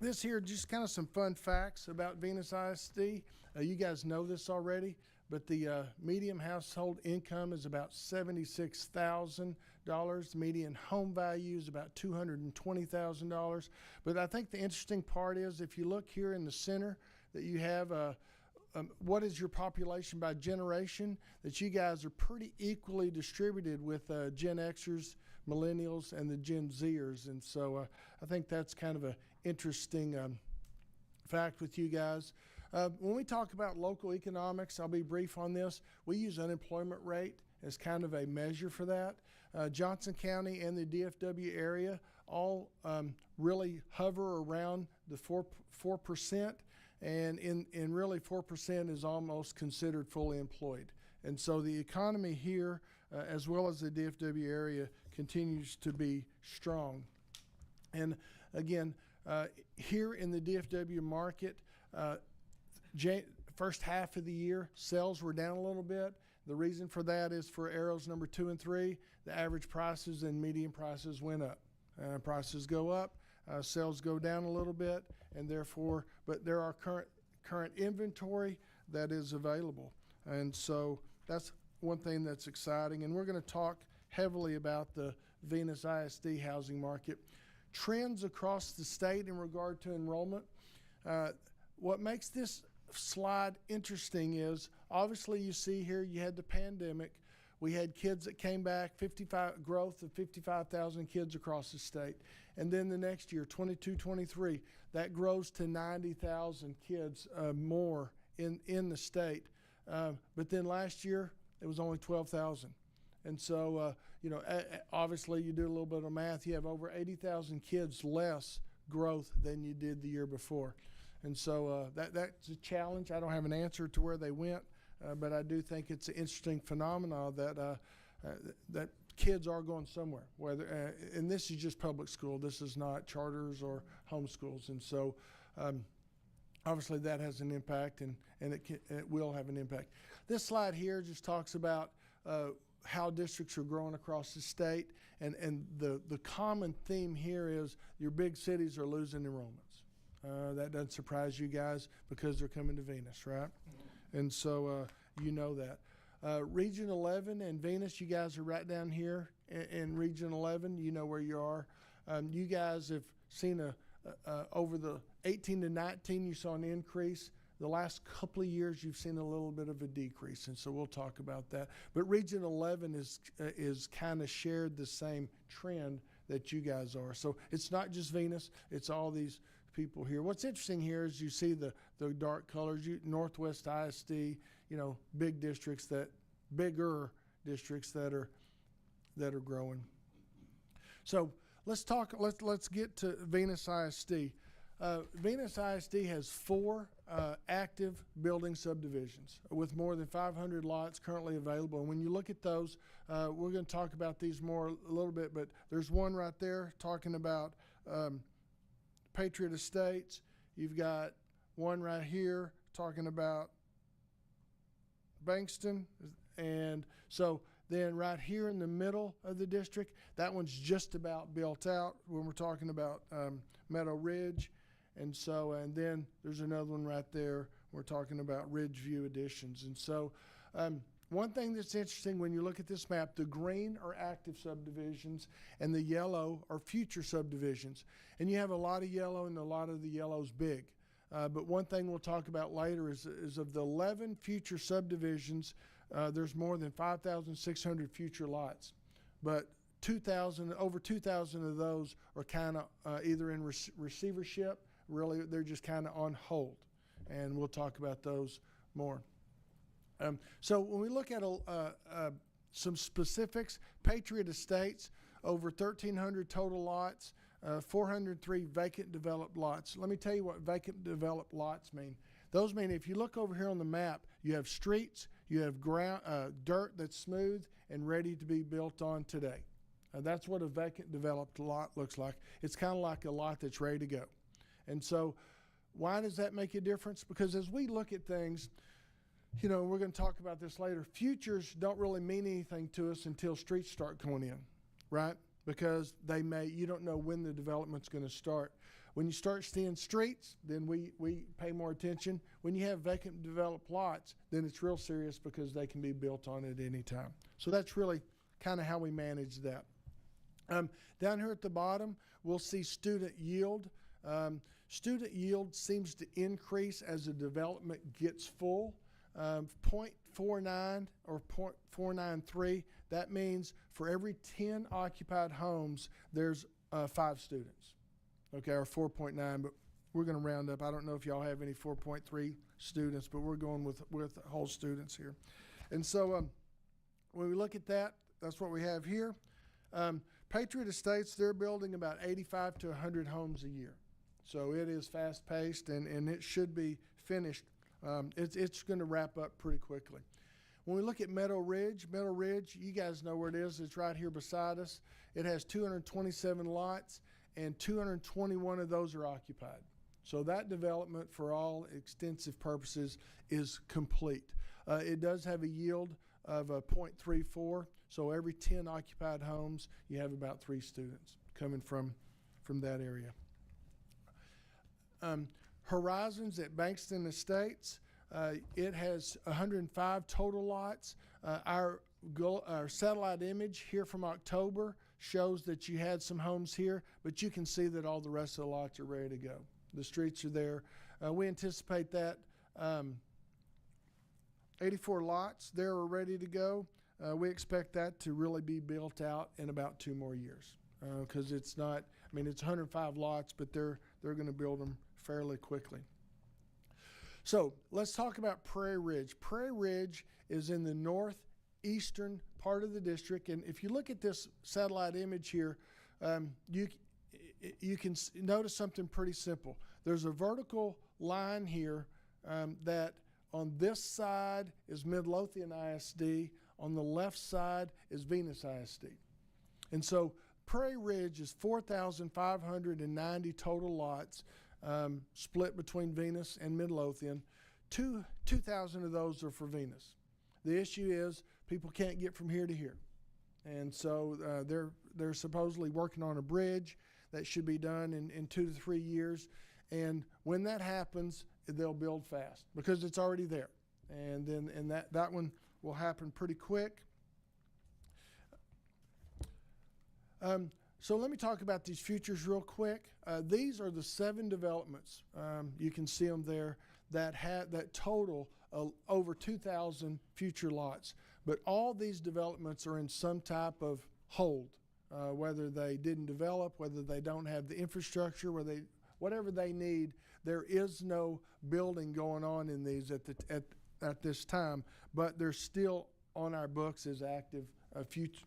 Speaker 9: this here, just kind of some fun facts about Venus ISD. You guys know this already, but the median household income is about $76,000. The median home value is about $220,000. But I think the interesting part is if you look here in the center that you have what is your population by generation, that you guys are pretty equally distributed with Gen Xers, Millennials, and the Gen Zers. And so I think that's kind of an interesting fact with you guys. When we talk about local economics, I'll be brief on this. We use unemployment rate as kind of a measure for that. Johnson County and the DFW area all really hover around the 4%, and in really 4% is almost considered fully employed. And so the economy here, as well as the DFW area, continues to be strong. And again, here in the DFW market, first half of the year, sales were down a little bit. The reason for that is for arrows number 2 and 3, the average prices and median prices went up. Prices go up, sales go down a little bit, and therefore, but there are current inventory that is available. And so that's one thing that's exciting. And we're going to talk heavily about the Venus ISD housing market. Trends across the state in regard to enrollment. What makes this slide interesting is obviously you see here you had the pandemic. We had kids that came back, growth of 55,000 kids across the state. And then the next year, 22-23, that grows to 90,000 kids more in the state. But then last year, it was only 12,000. And so, obviously you do a little bit of math, you have over 80,000 kids less growth than you did the year before. And so that's a challenge. I don't have an answer to where they went, but I do think it's an interesting phenomenon that kids are going somewhere. Whether and this is just public school. This is not charters or homeschools. And so obviously that has an impact, and it will have an impact. This slide here just talks about how districts are growing across the state, and the common theme here is your big cities are losing enrollments. That doesn't surprise you guys because they're coming to Venus, right? And so you know that. Region 11 and Venus, you guys are right down here in Region 11. You know where you are. You guys have seen over the 18 to 19, you saw an increase. The last couple of years, you've seen a little bit of a decrease, and so we'll talk about that. But Region 11 is kind of shared the same trend that you guys are. So it's not just Venus, it's all these people here. What's interesting here is you see the dark colors, Northwest ISD, bigger districts that are growing. So let's get to Venus ISD. Venus ISD has 4 active building subdivisions with more than 500 lots currently available. And when you look at those, we're going to talk about these more a little bit, but there's one right there talking about Patriot Estates. You've got one right here talking about Bankston. And so then right here in the middle of the district, that one's just about built out when we're talking about Meadow Ridge. And then there's another one right there. We're talking about Ridgeview Additions. And so one thing that's interesting when you look at this map, the green are active subdivisions and the yellow are future subdivisions. And you have a lot of yellow, and a lot of the yellow's big. But one thing we'll talk about later is of the 11 future subdivisions, there's more than 5,600 future lots. But over 2,000 of those are kind of either in receivership. Really, they're just kind of on hold, and we'll talk about those more. So when we look at some specifics, Patriot Estates, over 1,300 total lots, 403 vacant developed lots. Let me tell you what vacant developed lots mean. Those mean if you look over here on the map, you have streets, you have dirt that's smooth and ready to be built on today. That's what a vacant developed lot looks like. It's kind of like a lot that's ready to go. And so why does that make a difference? Because as we look at things, we're going to talk about this later, futures don't really mean anything to us until streets start going in, right? Because you don't know when the development's going to start. When you start seeing streets, then we pay more attention. When you have vacant developed lots, then it's real serious because they can be built on at any time. So that's really kind of how we manage that. Down here at the bottom, we'll see student yield. Student yield seems to increase as the development gets full. 0.49 or 0.493, that means for every 10 occupied homes, there's 5 students. Okay, or 4.9, but we're going to round up. I don't know if y'all have any 4.3 students, but we're going with whole students here. And so when we look at that, that's what we have here. Patriot Estates, they're building about 85 to 100 homes a year. So it is fast-paced, and it should be finished. It's going to wrap up pretty quickly. When we look at Meadow Ridge, you guys know where it is. It's right here beside us. It has 227 lots, and 221 of those are occupied. So that development, for all extensive purposes, is complete. It does have a yield of 0.34, so every 10 occupied homes, you have about 3 students coming from that area. Horizons at Bankston Estates, it has 105 total lots. Our satellite image here from October shows that you had some homes here, but you can see that all the rest of the lots are ready to go. The streets are there. We anticipate that 84 lots there are ready to go. We expect that to really be built out in about 2 more years because it's not, I mean, it's 105 lots, but they're going to build them fairly quickly. So let's talk about Prairie Ridge. Prairie Ridge is in the northeastern part of the district, and if you look at this satellite image here, you can notice something pretty simple. There's a vertical line here that on this side is Midlothian ISD, on the left side is Venus ISD. And so Prairie Ridge is 4,590 total lots, split between Venus and Midlothian. 2,000 of those are for Venus. The issue is people can't get from here to here. And so they're supposedly working on a bridge that should be done in 2 to 3 years. And when that happens, they'll build fast because it's already there. And that one will happen pretty quick. So let me talk about these futures real quick. These are the 7 developments. You can see them there that total over 2,000 future lots. But all these developments are in some type of hold, whether they didn't develop, whether they don't have the infrastructure, whatever they need. There is no building going on in these at this time, but they're still on our books as active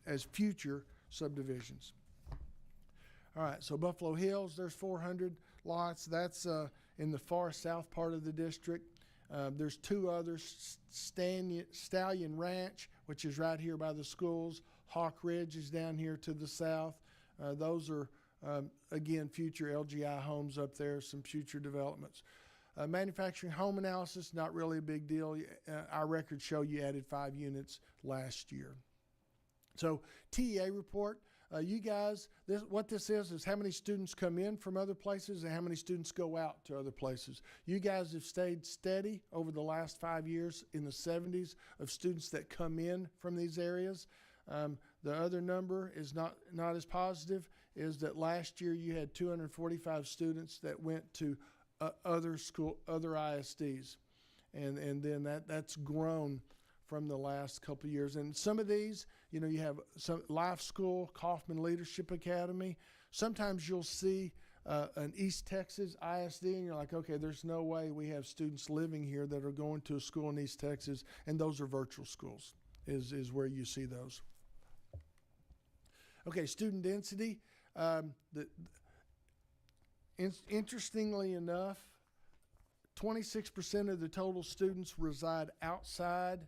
Speaker 9: as future subdivisions. All right, so Buffalo Hills, there's 400 lots. That's in the far south part of the district. There's 2 others, Stallion Ranch, which is right here by the schools. Hawk Ridge is down here to the south. Those are, again, future LGI homes up there, some future developments. Manufacturing home analysis, not really a big deal. Our records show you added 5 units last year. So TEA report. You guys, what this is how many students come in from other places and how many students go out to other places. You guys have stayed steady over the last 5 years in the 70s of students that come in from these areas. The other number is not as positive, is that last year you had 245 students that went to other ISDs. And then that's grown from the last couple of years. And some of these, you have some Life School, Kaufman Leadership Academy. Sometimes you'll see an East Texas ISD, and you're like, okay, there's no way we have students living here that are going to a school in East Texas, and those are virtual schools, is where you see those. Okay, student density. Interestingly enough, 26% of the total students reside outside.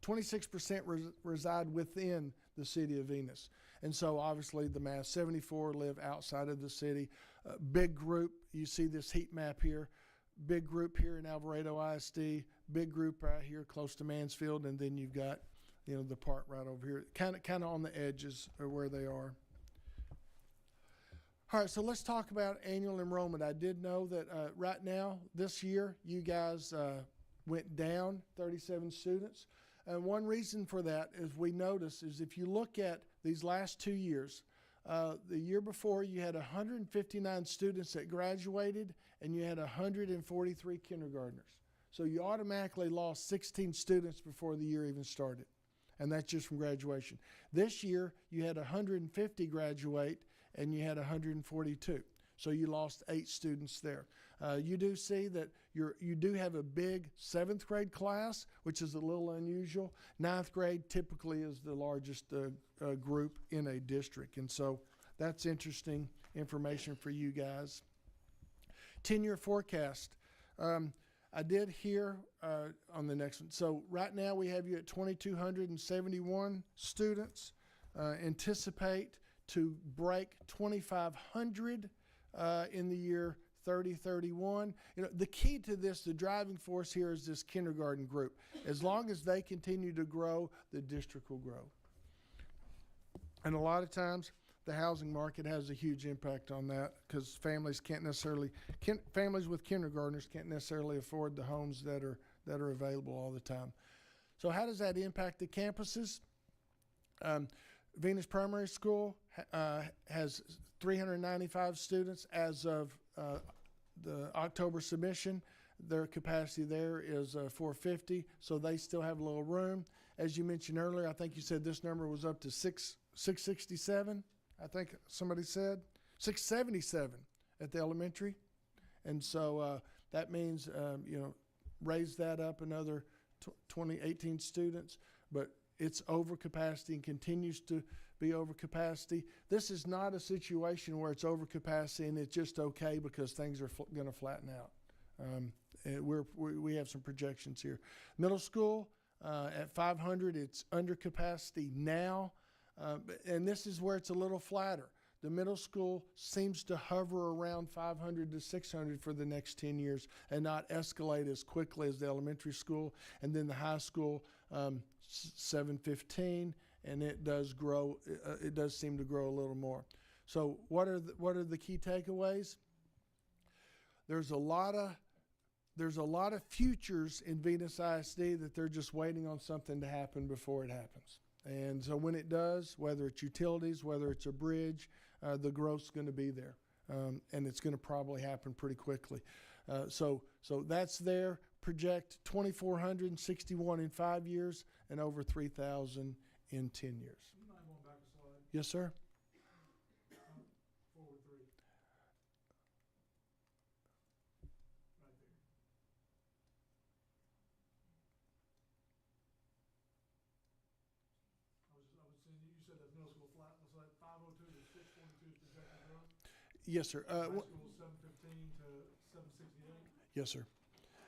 Speaker 9: 26% reside within the city of Venus. And so obviously the math, 74 live outside of the city. Big group, you see this heat map here. Big group here in Alvarado ISD, big group right here close to Mansfield, and then you've got, the part right over here, kind of on the edges of where they are. All right, so let's talk about annual enrollment. I did know that right now, this year, you guys went down 37 students. And one reason for that is we notice is if you look at these last 2 years, the year before you had 159 students that graduated and you had 143 kindergartners. So you automatically lost 16 students before the year even started. And that's just from graduation. This year you had 150 graduate and you had 142. So you lost 8 students there. You do see that you do have a big 7th grade class, which is a little unusual. 9th grade typically is the largest group in a district. And so that's interesting information for you guys. 10-year forecast. I did hear on the next one. So right now we have you at 2,271 students. Anticipate to break 2,500 in the year 3031. You know, the key to this, the driving force here is this kindergarten group. As long as they continue to grow, the district will grow. And a lot of times, the housing market has a huge impact on that because families can't necessarily, families with kindergartners can't necessarily afford the homes that are available all the time. So how does that impact the campuses? Venus Primary School has 395 students as of the October submission. Their capacity there is 450, so they still have a little room. As you mentioned earlier, I think you said this number was up to 667. I think somebody said 677 at the elementary, and so that means raise that up another 18 students, but it's over capacity and continues to be over capacity. This is not a situation where it's over capacity and it's just okay because things are going to flatten out. We have some projections here. Middle school at 500, it's under capacity now, and this is where it's a little flatter. The middle school seems to hover around 500 to 600 for the next 10 years and not escalate as quickly as the elementary school. And then the high school, 715, and it does grow. It does seem to grow a little more. So what are the key takeaways? There's a lot of futures in Venus ISD that they're just waiting on something to happen before it happens. And so when it does, whether it's utilities, whether it's a bridge, the growth's going to be there, and it's going to probably happen pretty quickly. So that's there. Project 2,461 in 5 years and over 3,000 in 10 years.
Speaker 13: You mind going back a slide?
Speaker 9: Yes, sir.
Speaker 13: Forward 3. Right there. I was saying, you said that middle school flat was like 502 to 642 is projected growth.
Speaker 9: Yes, sir.
Speaker 13: High school 715 to 768.
Speaker 9: Yes, sir.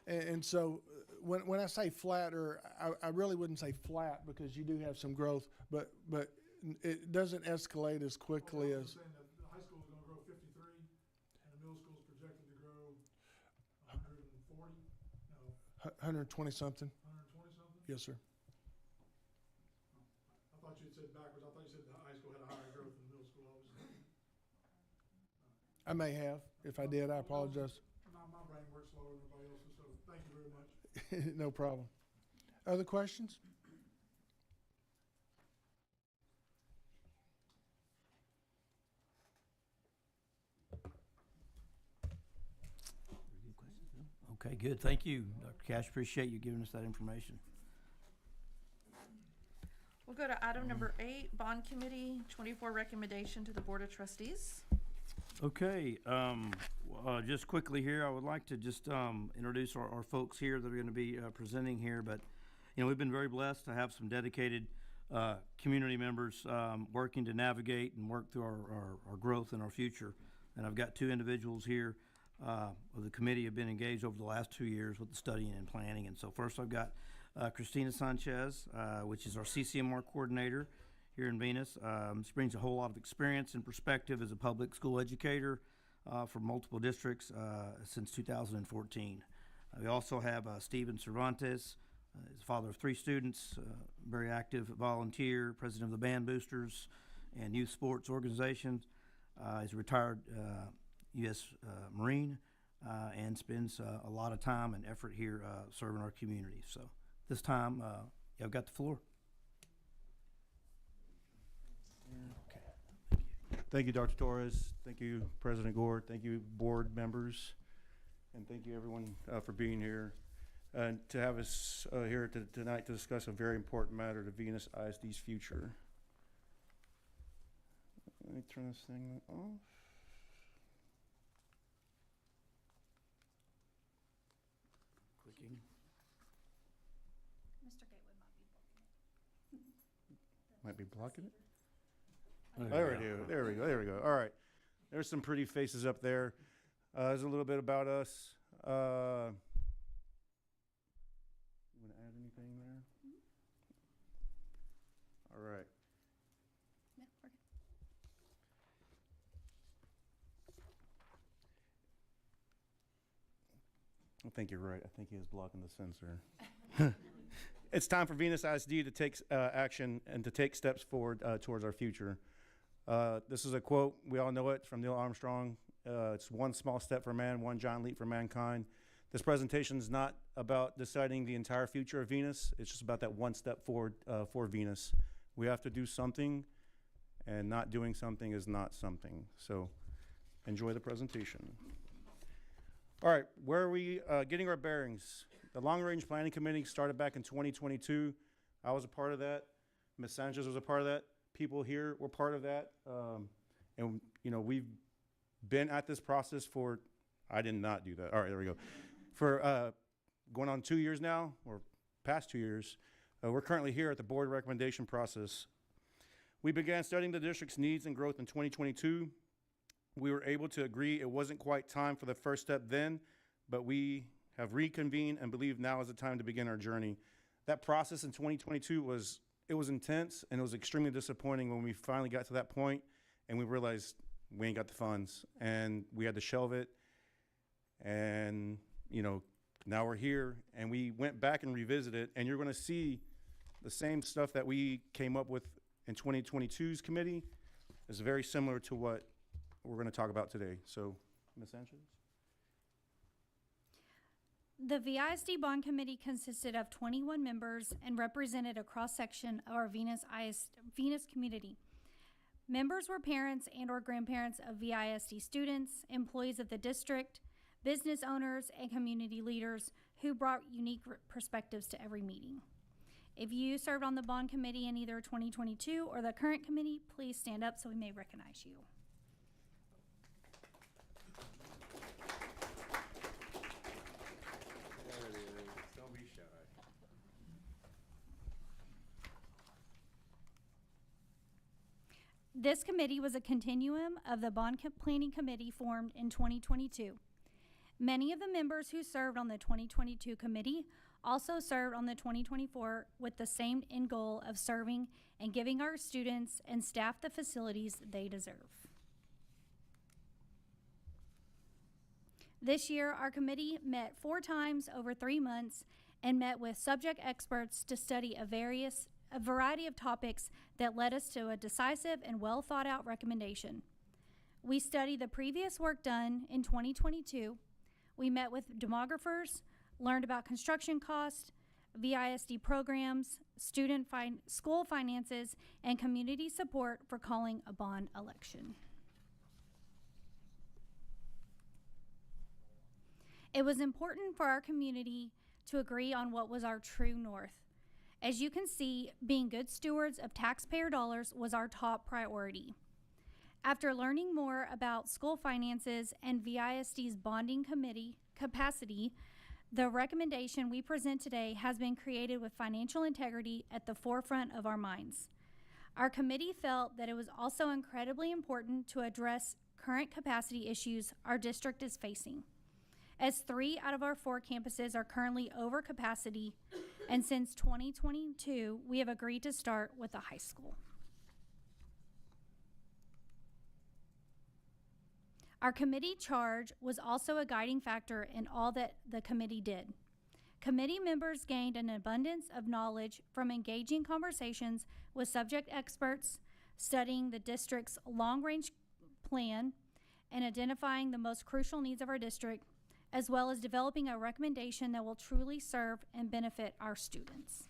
Speaker 9: And so when I say flat, or I really wouldn't say flat because you do have some growth, but it doesn't escalate as quickly as.
Speaker 13: Saying that the high school is going to grow 53, and the middle school is projected to grow 140. No,
Speaker 9: 120 something.
Speaker 13: 120 something.
Speaker 9: Yes, sir.
Speaker 13: I thought you had said backwards. I thought you said the high school had a higher growth than the middle school.
Speaker 9: I may have. If I did, I apologize.
Speaker 13: My brain works slower than everybody else's, so thank you very much.
Speaker 9: No problem. Other questions?
Speaker 3: Okay, good. Thank you, Dr. Cash. Appreciate you giving us that information.
Speaker 1: We'll go to item number 8, Bond Committee, 24 recommendation to the Board of Trustees.
Speaker 3: Okay, just quickly here, I would like to just introduce our folks here that are going to be presenting here. But, you know, we've been very blessed to have some dedicated community members working to navigate and work through our growth and our future. And I've got 2 individuals here of the committee have been engaged over the last 2 years with the studying and planning. And so first I've got Christina Sanchez, which is our CCMR coordinator here in Venus. She brings a whole lot of experience and perspective as a public school educator for multiple districts since 2014. We also have Steven Cervantes. He's the father of 3 students, very active volunteer, president of the Band Boosters and youth sports organizations. He's a retired U.S. Marine and spends a lot of time and effort here serving our community. So this time, y'all got the floor.
Speaker 14: Thank you, Dr. Torres. Thank you, President Gore. Thank you, board members. And thank you, everyone, for being here. And to have us here tonight to discuss a very important matter, the Venus ISD's future. Let me turn this thing off.
Speaker 3: Clicking.
Speaker 12: Mr. Gateway
Speaker 14: Might be blocking it.
Speaker 3: There we
Speaker 14: There we go. There we go. All right. There's some pretty faces up there. There's a little bit about us. You want to add anything there? All right.
Speaker 12: No, we're good.
Speaker 14: I think you're right. I think he is blocking the sensor. It's time for Venus ISD to take action and to take steps forward towards our future. This is a quote. We all know it from Neil Armstrong. It's one small step for man, one giant leap for mankind. This presentation is not about deciding the entire future of Venus. It's just about that one step forward for Venus. We have to do something, and not doing something is not something. So enjoy the presentation. All right, where are we getting our bearings? The Long Range Planning Committee started back in 2022. I was a part of that. Ms. Sanchez was a part of that. People here were part of that. And, you know, we've been at this process for, I did not do that. All right, there we go. For going on 2 years now, or past 2 years. We're currently here at the board recommendation process. We began studying the district's needs and growth in 2022. We were able to agree it wasn't quite time for the first step then, but we have reconvened and believe now is the time to begin our journey. That process in 2022 was intense, and it was extremely disappointing when we finally got to that point and we realized we ain't got the funds and we had to shelve it. And, you know, now we're here and we went back and revisited, and you're gonna see the same stuff that we came up with in 2022's committee is very similar to what we're gonna talk about today. So, Ms. Sanchez?
Speaker 15: The VISD Bond Committee consisted of 21 members and represented a cross-section of our Venus community. Members were parents and or grandparents of VISD students, employees of the district, business owners, and community leaders who brought unique perspectives to every meeting. If you served on the Bond Committee in either 2022 or the current committee, please stand up so we may recognize you.
Speaker 4: Don't be shy.
Speaker 15: This committee was a continuum of the Bond Planning Committee formed in 2022. Many of the members who served on the 2022 committee also served on the 2024 with the same end goal of serving and giving our students and staff the facilities they deserve. This year, our committee met 4 times over 3 months and met with subject experts to study a variety of topics that led us to a decisive and well thought out recommendation. We studied the previous work done in 2022. We met with demographers, learned about construction costs, VISD programs, school finances, and community support for calling a bond election. It was important for our community to agree on what was our true north. As you can see, being good stewards of taxpayer dollars was our top priority. After learning more about school finances and VISD's bonding committee capacity, the recommendation we present today has been created with financial integrity at the forefront of our minds. Our committee felt that it was also incredibly important to address current capacity issues our district is facing, as 3 out of our 4 campuses are currently over capacity, and since 2022, we have agreed to start with the high school. Our committee charge was also a guiding factor in all that the committee did. Committee members gained an abundance of knowledge from engaging conversations with subject experts, studying the district's long-range plan and identifying the most crucial needs of our district, as well as developing a recommendation that will truly serve and benefit our students.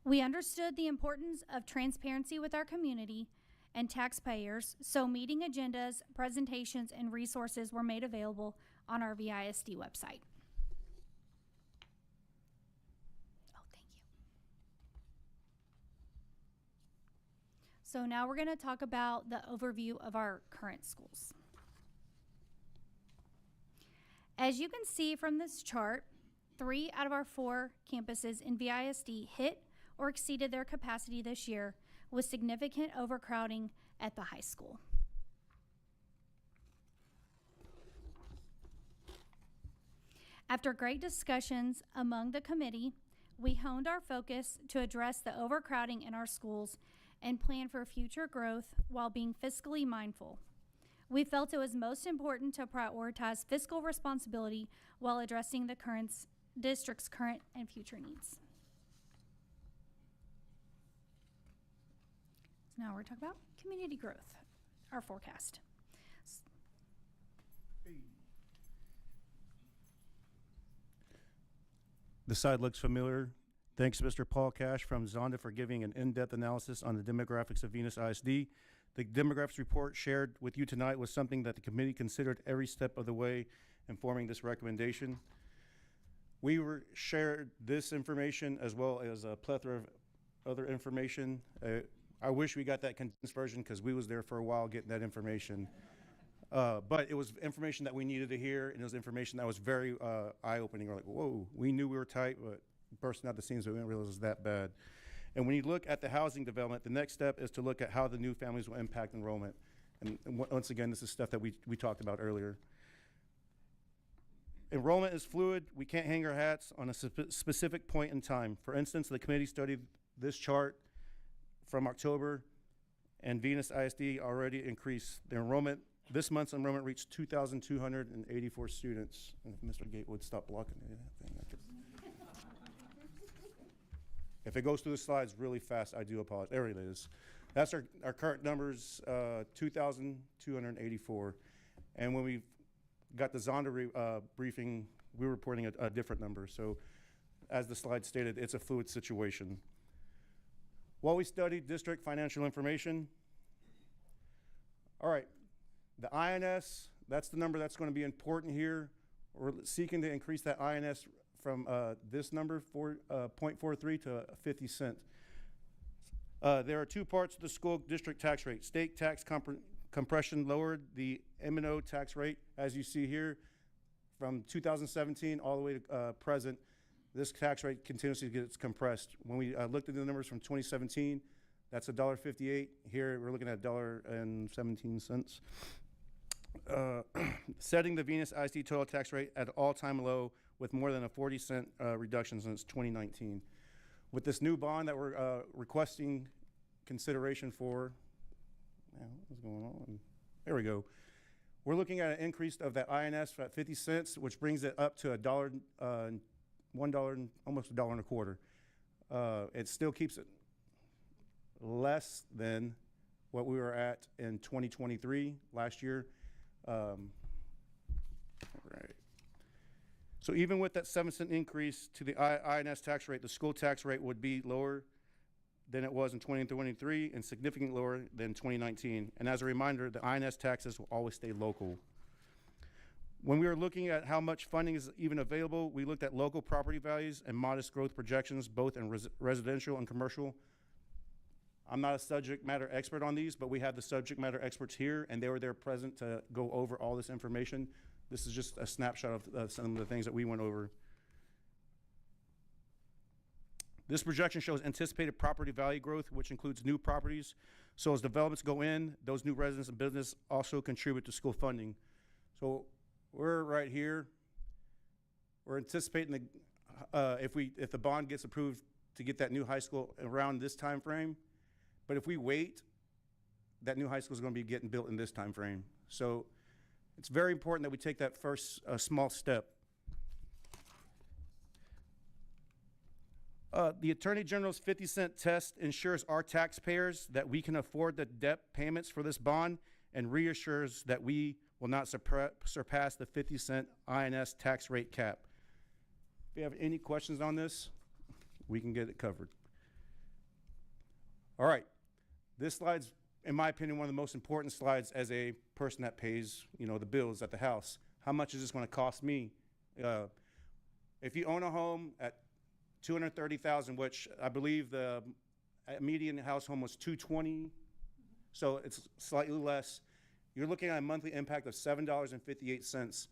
Speaker 15: We understood the importance of transparency with our community and taxpayers, so meeting agendas, presentations, and resources were made available on our VISD website. Oh, thank you. So now we're going to talk about the overview of our current schools. As you can see from this chart, 3 out of our 4 campuses in VISD hit or exceeded their capacity this year, with significant overcrowding at the high school. After great discussions among the committee, we honed our focus to address the overcrowding in our schools and plan for future growth while being fiscally mindful. We felt it was most important to prioritize fiscal responsibility while addressing the district's current and future needs. Now we're talking about community growth, our forecast.
Speaker 14: The slide looks familiar. Thanks, Mr. Paul Cash from Zonda, for giving an in-depth analysis on the demographics of Venus ISD. The demographics report shared with you tonight was something that the committee considered every step of the way in forming this recommendation. We shared this information as well as a plethora of other information. I wish we got that condensed version because we was there for a while getting that information. But it was information that we needed to hear, and it was information that was very eye-opening. We're like, whoa, we knew we were tight, but bursting out the seams, we didn't realize it was that bad. And when you look at the housing development, the next step is to look at how the new families will impact enrollment. And once again, this is stuff that we talked about earlier. Enrollment is fluid. We can't hang our hats on a specific point in time. For instance, the committee studied this chart from October, and Venus ISD already increased the enrollment. This month's enrollment reached 2,284 students. And if Mr. Gate would stop blocking it, if it goes through the slides really fast, I do apologize. There it is. That's our current numbers, 2,284. And when we got the Zonda briefing, we were reporting a different number. So as the slide stated, it's a fluid situation. While we studied district financial information, all right, the INS, that's the number that's going to be important here. We're seeking to increase that INS from this number, 0.43 to 50 cents. There are 2 parts to the school district tax rate. State tax compression lowered the M&O tax rate, as you see here, from 2017 all the way to present. This tax rate continuously gets compressed. When we looked at the numbers from 2017, that's $1.58. Here we're looking at $1.17. Setting the Venus ISD total tax rate at an all-time low with more than a 40-cent reduction since 2019. With this new bond that we're requesting consideration for, what's going on? There we go. We're looking at an increase of that INS at 50 cents, which brings it up to $1, almost $1.25. It still keeps it less than what we were at in 2023 last year. Right. So even with that 7-cent increase to the INS tax rate, the school tax rate would be lower than it was in 2023 and significantly lower than 2019. And as a reminder, the INS taxes will always stay local. When we were looking at how much funding is even available, we looked at local property values and modest growth projections, both in residential and commercial. I'm not a subject matter expert on these, but we have the subject matter experts here, and they were there present to go over all this information. This is just a snapshot of some of the things that we went over. This projection shows anticipated property value growth, which includes new properties. So as developments go in, those new residents and business also contribute to school funding. So we're right here. We're anticipating if the bond gets approved to get that new high school around this time frame. But if we wait, that new high school is going to be getting built in this time frame. So it's very important that we take that first small step. The Attorney General's 50-cent test ensures our taxpayers that we can afford the debt payments for this bond and reassures that we will not surpass the 50-cent INS tax rate cap. If you have any questions on this, we can get it covered. All right, this slide's, in my opinion, one of the most important slides as a person that pays, the bills at the house. How much is this going to cost me? If you own a home at $230,000, which I believe the median house home was $220,000, so it's slightly less. You're looking at a monthly impact of $7.58,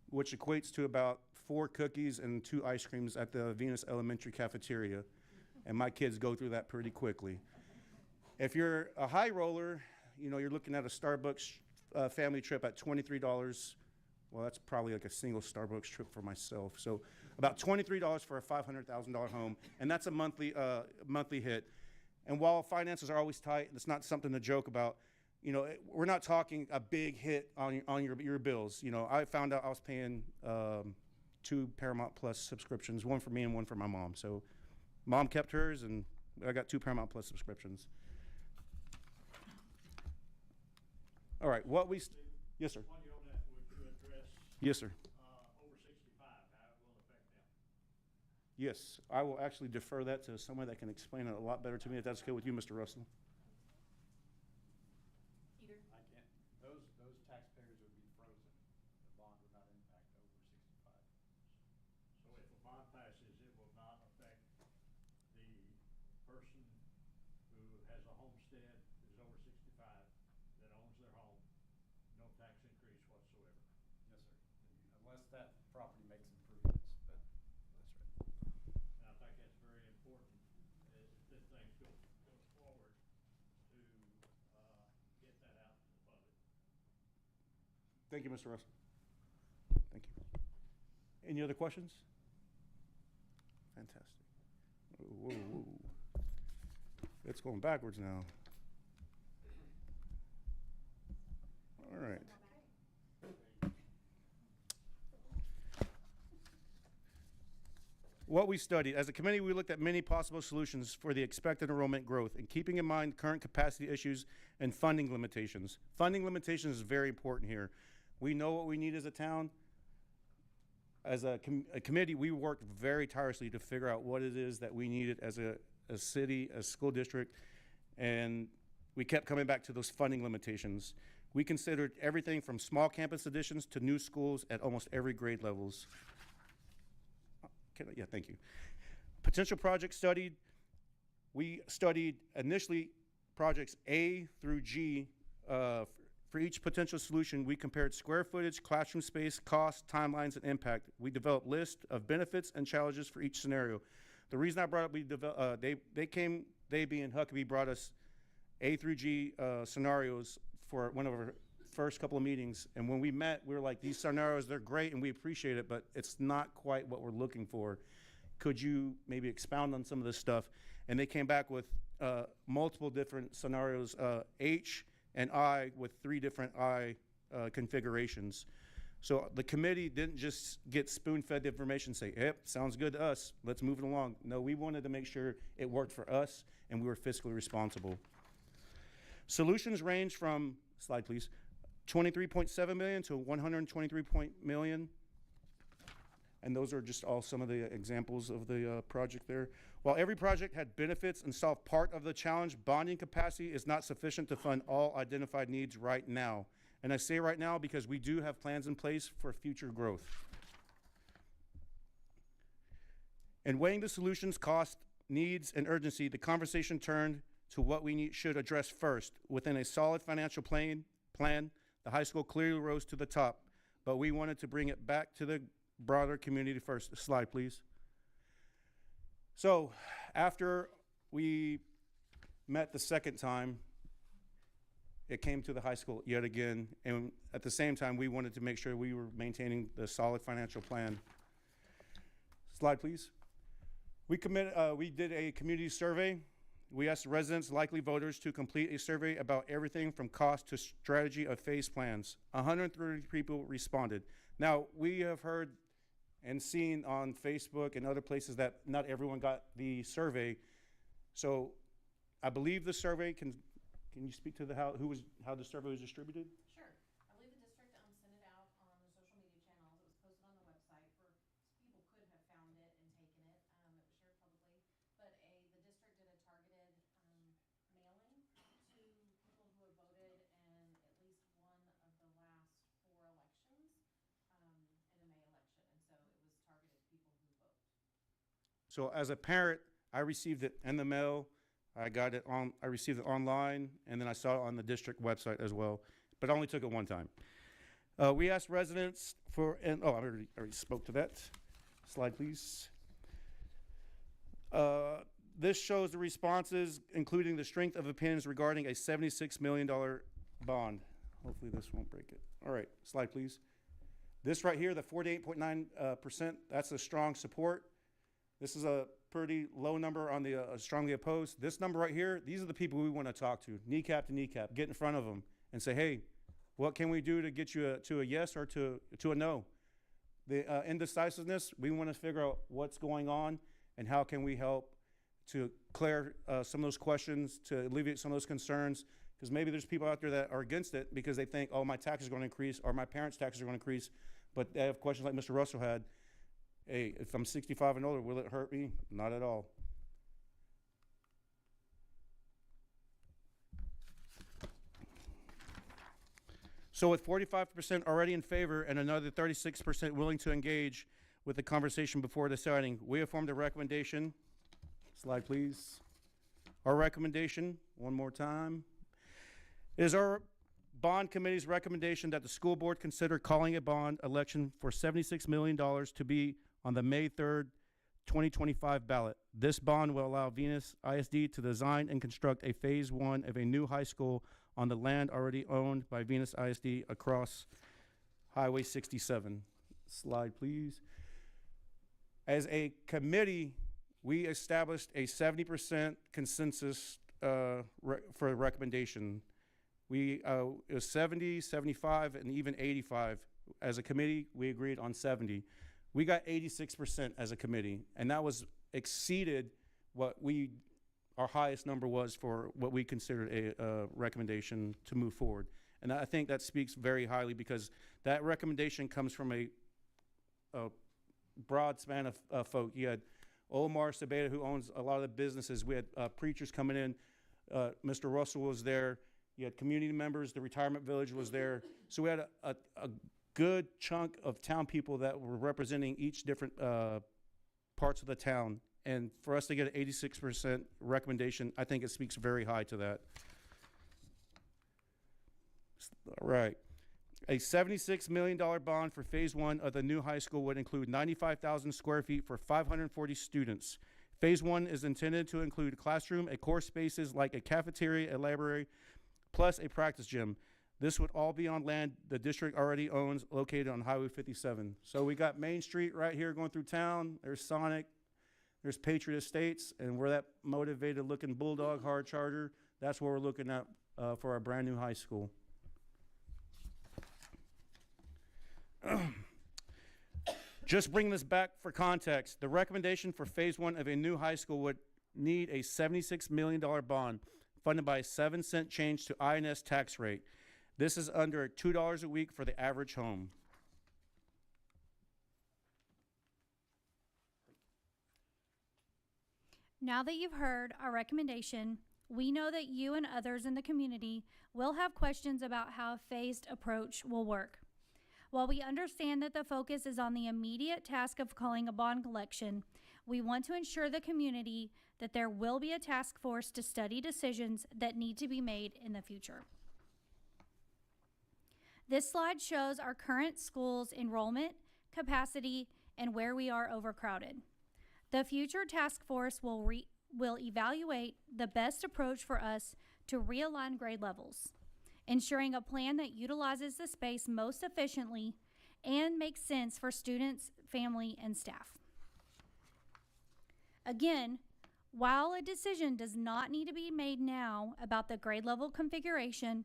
Speaker 14: which equates to about 4 cookies and 2 ice creams at the Venus Elementary cafeteria, and my kids go through that pretty quickly. If you're a high roller, you're looking at a Starbucks family trip at $23. Well, that's probably like a single Starbucks trip for myself. So about $23 for a $500,000 home, and that's a monthly hit. And while finances are always tight, and it's not something to joke about, we're not talking a big hit on your bills. I found out I was paying 2 Paramount Plus subscriptions, one for me and one for my mom. So mom kept hers, and I got 2 Paramount Plus subscriptions. All right, yes, sir.
Speaker 2: While you're on that, would you address
Speaker 14: Yes, sir.
Speaker 2: over 65, how it will affect them?
Speaker 14: Yes, I will actually defer that to someone that can explain it a lot better to me, if that's okay with you, Mr. Russell.
Speaker 2: I can't. Those taxpayers would be frozen. The bond would not impact over 65. So if a bond passes, it will not affect the person who has a homestead, is over 65, that owns their home, no tax increase whatsoever.
Speaker 3: Yes, sir. Unless that property makes improvements, but that's right.
Speaker 2: And I think that's very important as things go forward to get that out to the public.
Speaker 14: Thank you, Mr. Russell. Thank you. Any other questions? Fantastic. Whoa, whoa, whoa. It's going backwards now. All right. What we studied. As a committee, we looked at many possible solutions for the expected enrollment growth, and keeping in mind current capacity issues and funding limitations. Funding limitations is very important here. We know what we need as a town. As a committee, we worked very tirelessly to figure out what it is that we needed as a city, a school district, and we kept coming back to those funding limitations. We considered everything from small campus additions to new schools at almost every grade levels. Yeah, thank you. Potential projects studied. We studied initially projects A through G. For each potential solution, we compared square footage, classroom space, cost, timelines, and impact. We developed lists of benefits and challenges for each scenario. The reason I brought up, they being Huckabee brought us A through G scenarios for one of our first couple of meetings, and when we met, we were like, these scenarios, they're great and we appreciate it, but it's not quite what we're looking for. Could you maybe expound on some of this stuff? And they came back with multiple different scenarios, H and I, with 3 different I configurations. So the committee didn't just get spoon-fed the information, say, yep, sounds good to us, let's move it along. No, we wanted to make sure it worked for us and we were fiscally responsible. Solutions range from, slide please, $23.7 million to $123 million. And those are just all some of the examples of the project there. While every project had benefits and solved part of the challenge, bonding capacity is not sufficient to fund all identified needs right now. And I say right now because we do have plans in place for future growth. In weighing the solutions, cost, needs, and urgency, the conversation turned to what we should address first. Within a solid financial plan, the high school clearly rose to the top, but we wanted to bring it back to the broader community first. Slide, please. So after we met the second time, it came to the high school yet again, and at the same time, we wanted to make sure we were maintaining the solid financial plan. Slide, please. We did a community survey. We asked residents, likely voters, to complete a survey about everything from cost to strategy of phase plans. 130 people responded. Now, we have heard and seeing on Facebook and other places that not everyone got the survey. So I believe the survey, can you speak to how the survey was distributed?
Speaker 8: Sure. I believe the district sent it out on the social media channels. It was posted on the website for people could have found it and taken it. It was shared publicly, but the district did a targeted mailing to people who have voted in at least one of the last 4 elections in a May election, and so it was targeted to people who vote.
Speaker 14: So as a parent, I received it in the mail. I received it online, and then I saw it on the district website as well, but I only took it one time. We asked residents I already spoke to that. Slide, please. This shows the responses, including the strength of opinions regarding a $76 million bond. Hopefully this won't break it. All right, slide, please. This right here, the 48.9%, that's a strong support. This is a pretty low number on the strongly opposed. This number right here, these are the people we want to talk to, kneecap to kneecap, get in front of them and say, hey, what can we do to get you to a yes or to a no? The indecisiveness, we want to figure out what's going on and how can we help to clear some of those questions, to alleviate some of those concerns, because maybe there's people out there that are against it because they think, oh, my taxes are going to increase or my parents' taxes are going to increase, but they have questions like Mr. Russell had. Hey, if I'm 65 and older, will it hurt me? Not at all. So with 45% already in favor and another 36% willing to engage with the conversation before deciding, we have formed a recommendation. Slide, please. Our recommendation, one more time, is our bond committee's recommendation that the school board consider calling a bond election for $76 million to be on the May 3rd, 2025 ballot. This bond will allow Venus ISD to design and construct a phase 1 of a new high school on the land already owned by Venus ISD across Highway 67. Slide, please. As a committee, we established a 70% consensus for a recommendation. It was 70, 75, and even 85. As a committee, we agreed on 70. We got 86% as a committee, and that was exceeded what our highest number was for what we considered a recommendation to move forward. And I think that speaks very highly because that recommendation comes from a broad span of folk. You had Omar Sabeda, who owns a lot of the businesses. We had preachers coming in. Mr. Russell was there. You had community members. The retirement village was there. So we had a good chunk of town people that were representing each different parts of the town. And for us to get an 86% recommendation, I think it speaks very high to that. All right. A $76 million bond for phase 1 of the new high school would include 95,000 square feet for 540 students. Phase 1 is intended to include a classroom, a core spaces like a cafeteria, a library, plus a practice gym. This would all be on land the district already owns, located on Highway 57. So we got Main Street right here going through town. There's Sonic, there's Patriot Estates, and we're that motivated looking bulldog hard charger. That's what we're looking at for our brand new high school. Just bring this back for context. The recommendation for phase 1 of a new high school would need a $76 million bond funded by a 7-cent change to INS tax rate. This is under $2 a week for the average home.
Speaker 15: Now that you've heard our recommendation, we know that you and others in the community will have questions about how a phased approach will work. While we understand that the focus is on the immediate task of calling a bond collection, we want to ensure the community that there will be a task force to study decisions that need to be made in the future. This slide shows our current school's enrollment, capacity, and where we are overcrowded. The future task force will evaluate the best approach for us to realign grade levels, ensuring a plan that utilizes the space most efficiently and makes sense for students, family, and staff. Again, while a decision does not need to be made now about the grade level configuration,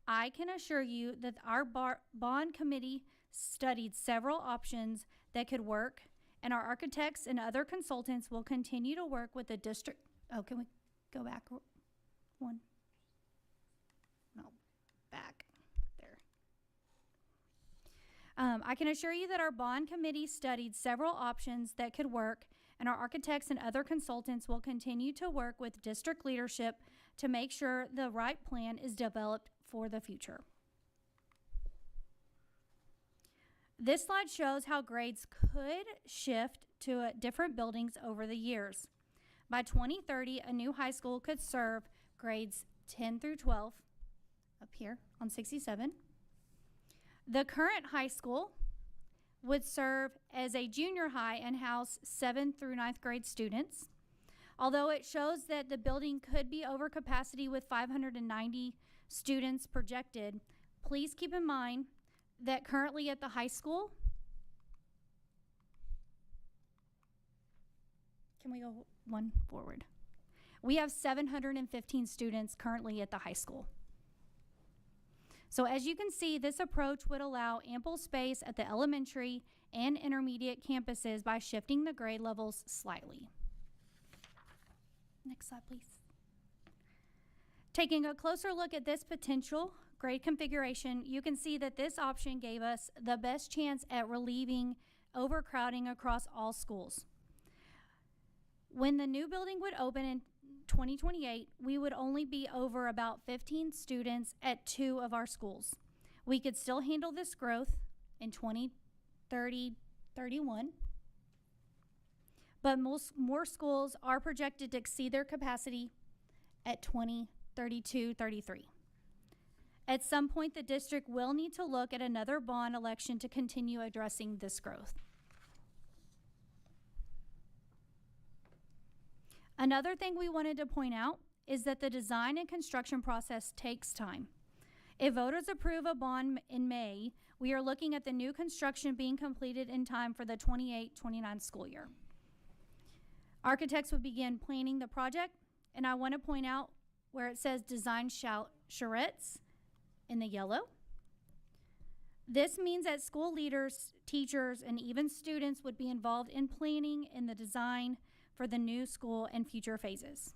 Speaker 15: I can assure you that our bond committee studied several options that could work, and our architects and other consultants will continue to work with the district. Oh, can we go back one? No, back there. I can assure you that our bond committee studied several options that could work, and our architects and other consultants will continue to work with district leadership to make sure the right plan is developed for the future. This slide shows how grades could shift to different buildings over the years. By 2030, a new high school could serve grades 10 through 12, up here on 67. The current high school would serve as a junior high and house 7th through 9th grade students. Although it shows that the building could be over capacity with 590 students projected, please keep in mind that currently at the high school, can we go one forward? We have 715 students currently at the high school. So as you can see, this approach would allow ample space at the elementary and intermediate campuses by shifting the grade levels slightly. Next slide, please. Taking a closer look at this potential grade configuration, you can see that this option gave us the best chance at relieving overcrowding across all schools. When the new building would open in 2028, we would only be over about 15 students at 2 of our schools. We could still handle this growth in 2030, 31, but more schools are projected to exceed their capacity at 2032, 33. At some point, the district will need to look at another bond election to continue addressing this growth. Another thing we wanted to point out is that the design and construction process takes time. If voters approve a bond in May, we are looking at the new construction being completed in time for the 28-29 school year. Architects would begin planning the project, and I want to point out where it says design charrettes in the yellow. This means that school leaders, teachers, and even students would be involved in planning and the design for the new school and future phases.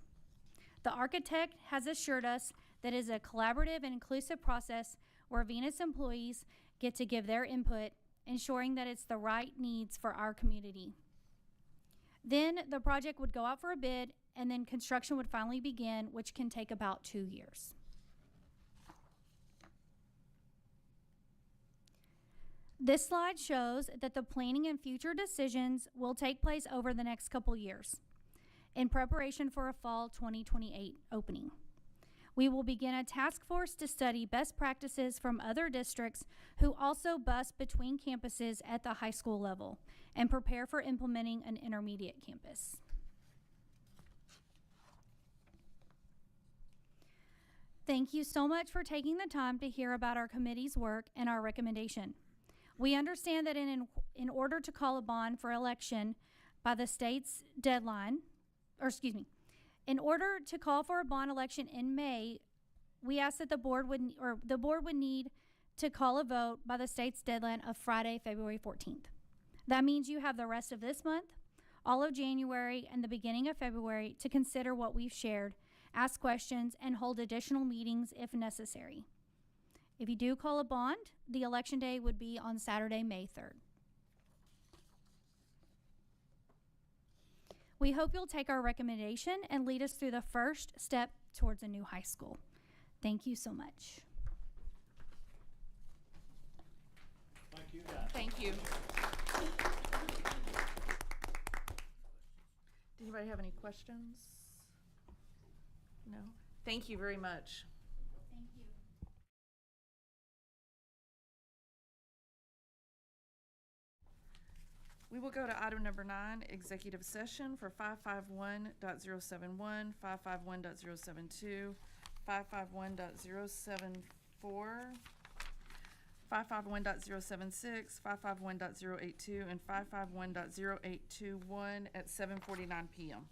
Speaker 15: The architect has assured us that it is a collaborative and inclusive process where Venus employees get to give their input, ensuring that it's the right needs for our community. Then the project would go out for a bid, and then construction would finally begin, which can take about 2 years. This slide shows that the planning and future decisions will take place over the next couple years in preparation for a fall 2028 opening. We will begin a task force to study best practices from other districts who also bus between campuses at the high school level and prepare for implementing an intermediate campus. Thank you so much for taking the time to hear about our committee's work and our recommendation. We understand that in order to call a bond for election by the state's deadline, in order to call for a bond election in May, we ask that the board would need to call a vote by the state's deadline of Friday, February 14th. That means you have the rest of this month, all of January, and the beginning of February to consider what we've shared, ask questions, and hold additional meetings if necessary. If you do call a bond, the election day would be on Saturday, May 3rd. We hope you'll take our recommendation and lead us through the first step towards a new high school. Thank you so much.
Speaker 2: Thank you, guys.
Speaker 1: Thank you. Does anybody have any questions? No? Thank you very much.
Speaker 15: Thank you.
Speaker 1: We will go to item number 9, executive session for 551.071, 551.072, 551.074, 551.076, 551.082, and 551.0821 at 7:49 p.m.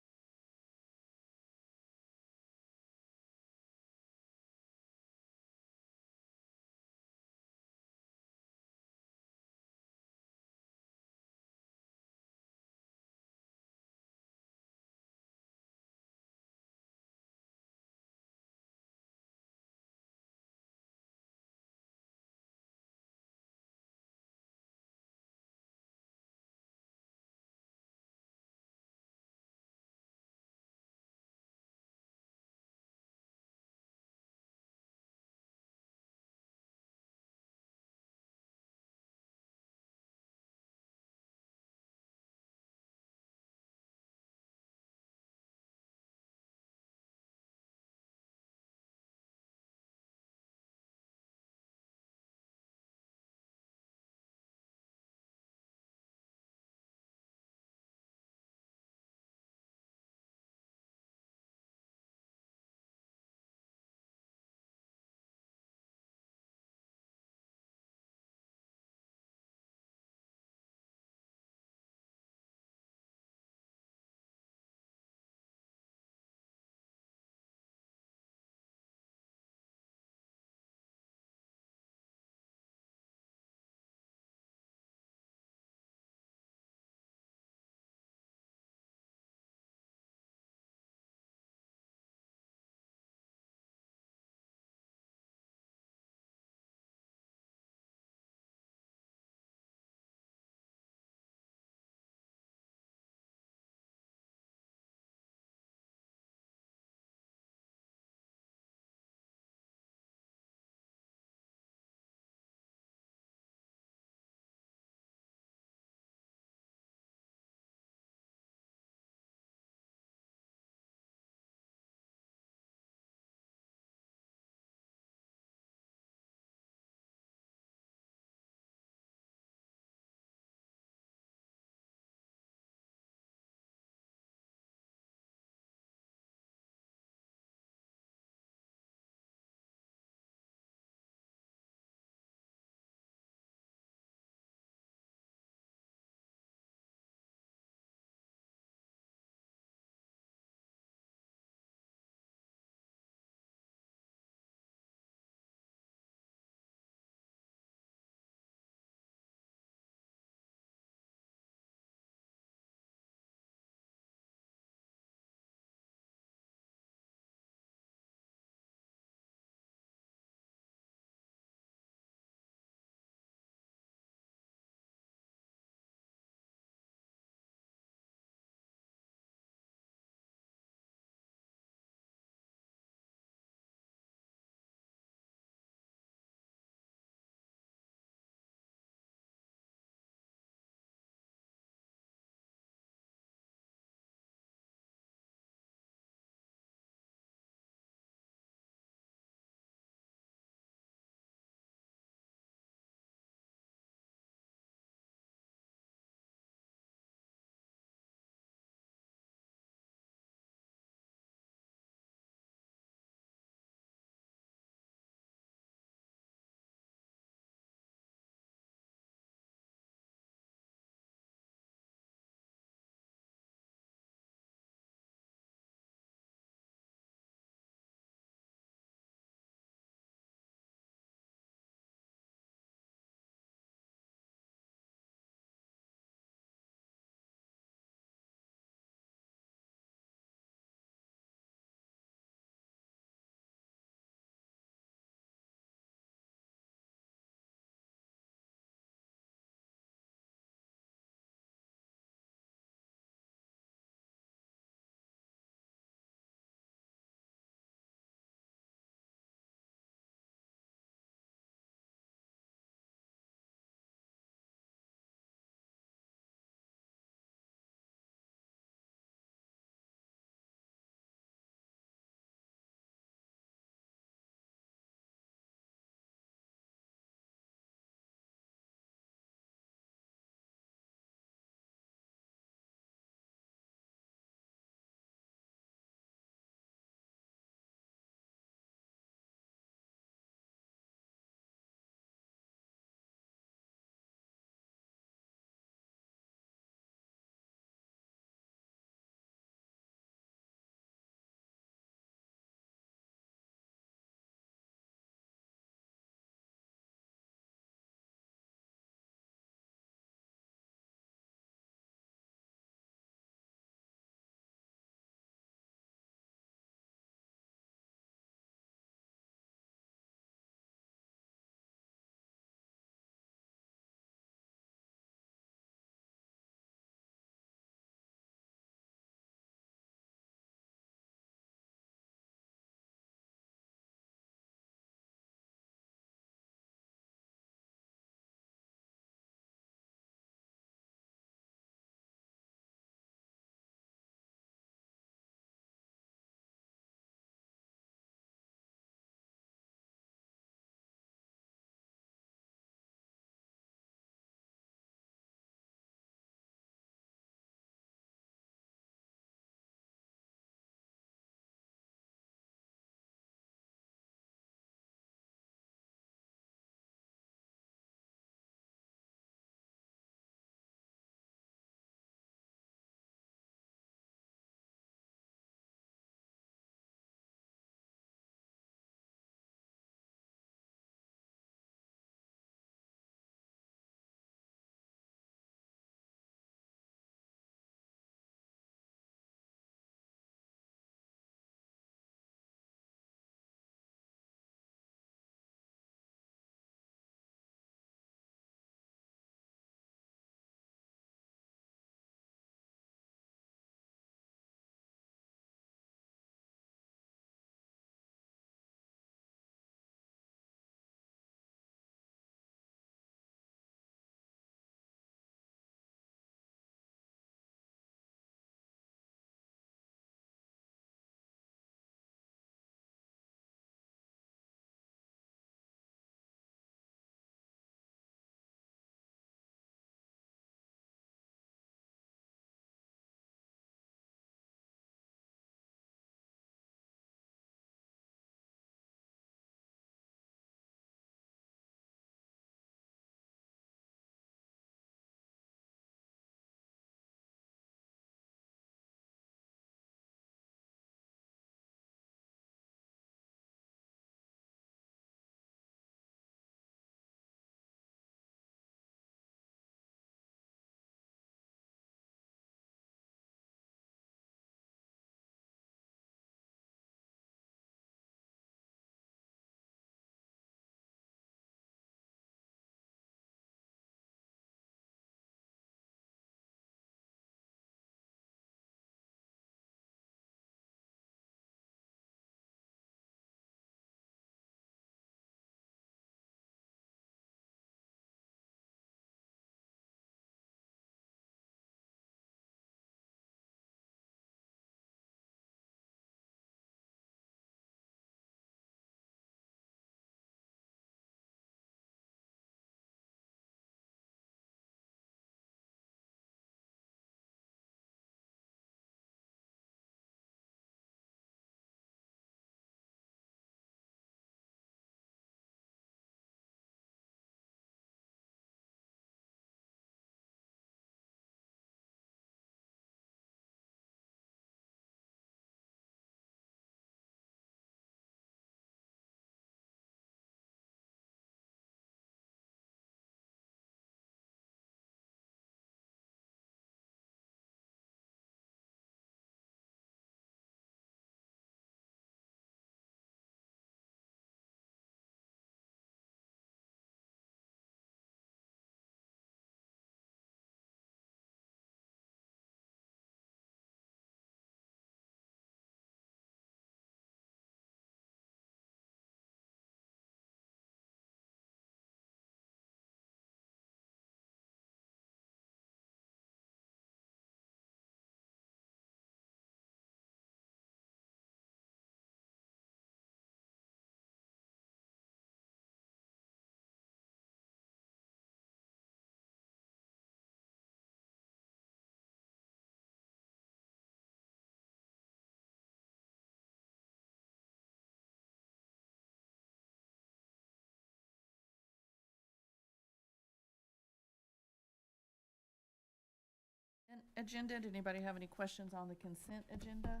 Speaker 1: agenda. Did anybody have any questions on the consent agenda?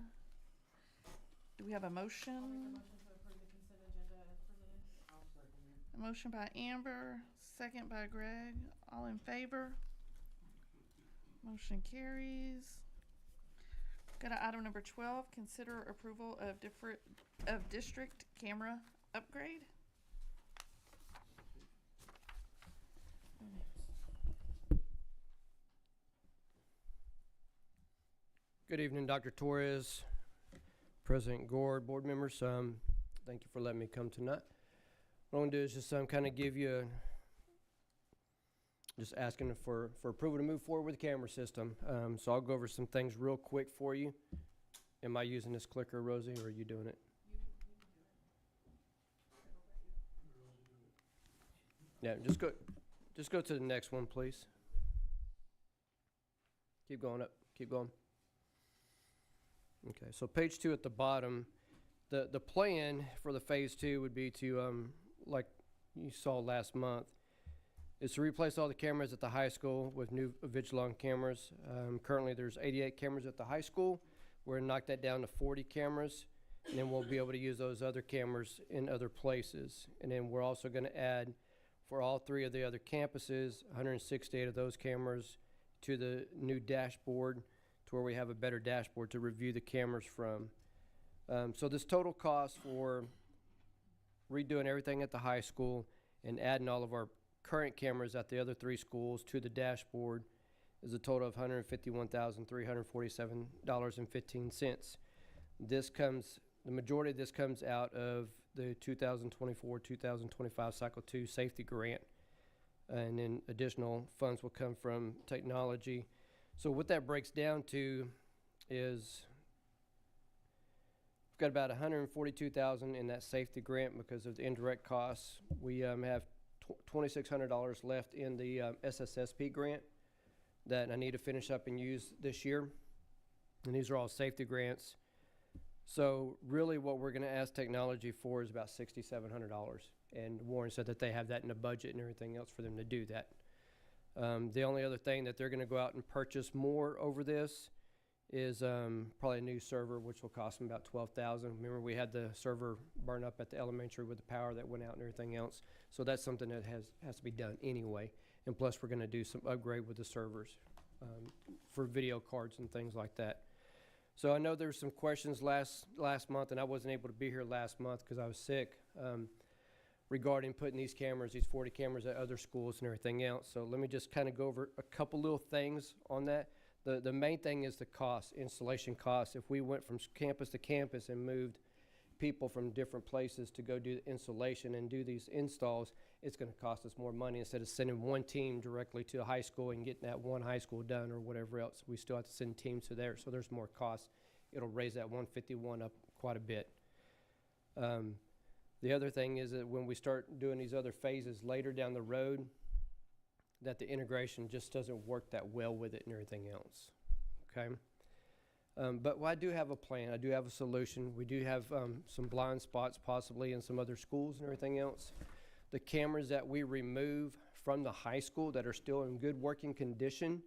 Speaker 1: Do we have a motion? A motion by Amber, second by Greg. All in favor? Motion carries. Go to item number 12, consider approval of district camera upgrade.
Speaker 16: Good evening, Dr. Torres, President Gore, board members. Thank you for letting me come tonight. What I'm going to do is just kind of give you, just asking for approval to move forward with the camera system. So I'll go over some things real quick for you. Am I using this clicker, Rosie, or are you doing it? Yeah, just go to the next one, please. Keep going up, keep going. Okay, so page 2 at the bottom, the plan for the phase 2 would be to, like you saw last month, is to replace all the cameras at the high school with new Vigilon cameras. Currently there's 88 cameras at the high school. We're gonna knock that down to 40 cameras, and then we'll be able to use those other cameras in other places. And then we're also gonna add, for all 3 of the other campuses, 168 of those cameras to the new dashboard, to where we have a better dashboard to review the cameras from. So this total cost for redoing everything at the high school and adding all of our current cameras at the other 3 schools to the dashboard is a total of $151,347.15. The majority of this comes out of the 2024-2025 Cycle 2 Safety Grant, and then additional funds will come from technology. So what that breaks down to is we've got about $142,000 in that safety grant because of the indirect costs. We have $2,600 left in the SSSP grant that I need to finish up and use this year. And these are all safety grants. So really what we're going to ask technology for is about $6,700. And Warren said that they have that in the budget and everything else for them to do that. The only other thing that they're going to go out and purchase more over this is probably a new server, which will cost them about $12,000. Remember, we had the server burn up at the elementary with the power that went out and everything else. So that's something that has to be done anyway. And plus, we're going to do some upgrade with the servers for video cards and things like that. So I know there were some questions last month, and I wasn't able to be here last month because I was sick, regarding putting these 40 cameras at other schools and everything else. So let me just kind of go over a couple little things on that. The main thing is the cost, installation costs. If we went from campus to campus and moved people from different places to go do the installation and do these installs, it's going to cost us more money instead of sending one team directly to a high school and getting that one high school done or whatever else. We still have to send teams to there, so there's more cost. It'll raise that 151 up quite a bit. The other thing is that when we start doing these other phases later down the road, that the integration just doesn't work that well with it and everything else, okay? But I do have a plan. I do have a solution. We do have some blind spots possibly in some other schools and everything else. The cameras that we remove from the high school that are still in good working condition,